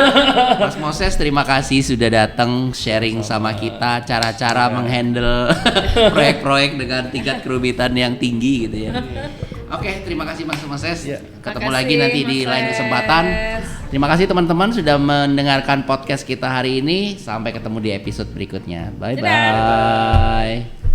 S1: Mas Moses terima kasih sudah datang sharing sama kita cara-cara menghandle proyek-proyek dengan tingkat kerumitan yang tinggi gitu ya. Oke, terima kasih Mas Moses.
S2: Ya.
S1: Ketemu
S3: Makasih,
S1: lagi nanti di
S3: Mas
S1: lain
S3: Ses.
S1: kesempatan. Terima kasih teman-teman sudah mendengarkan podcast kita hari ini. Sampai ketemu di episode berikutnya. Bye bye.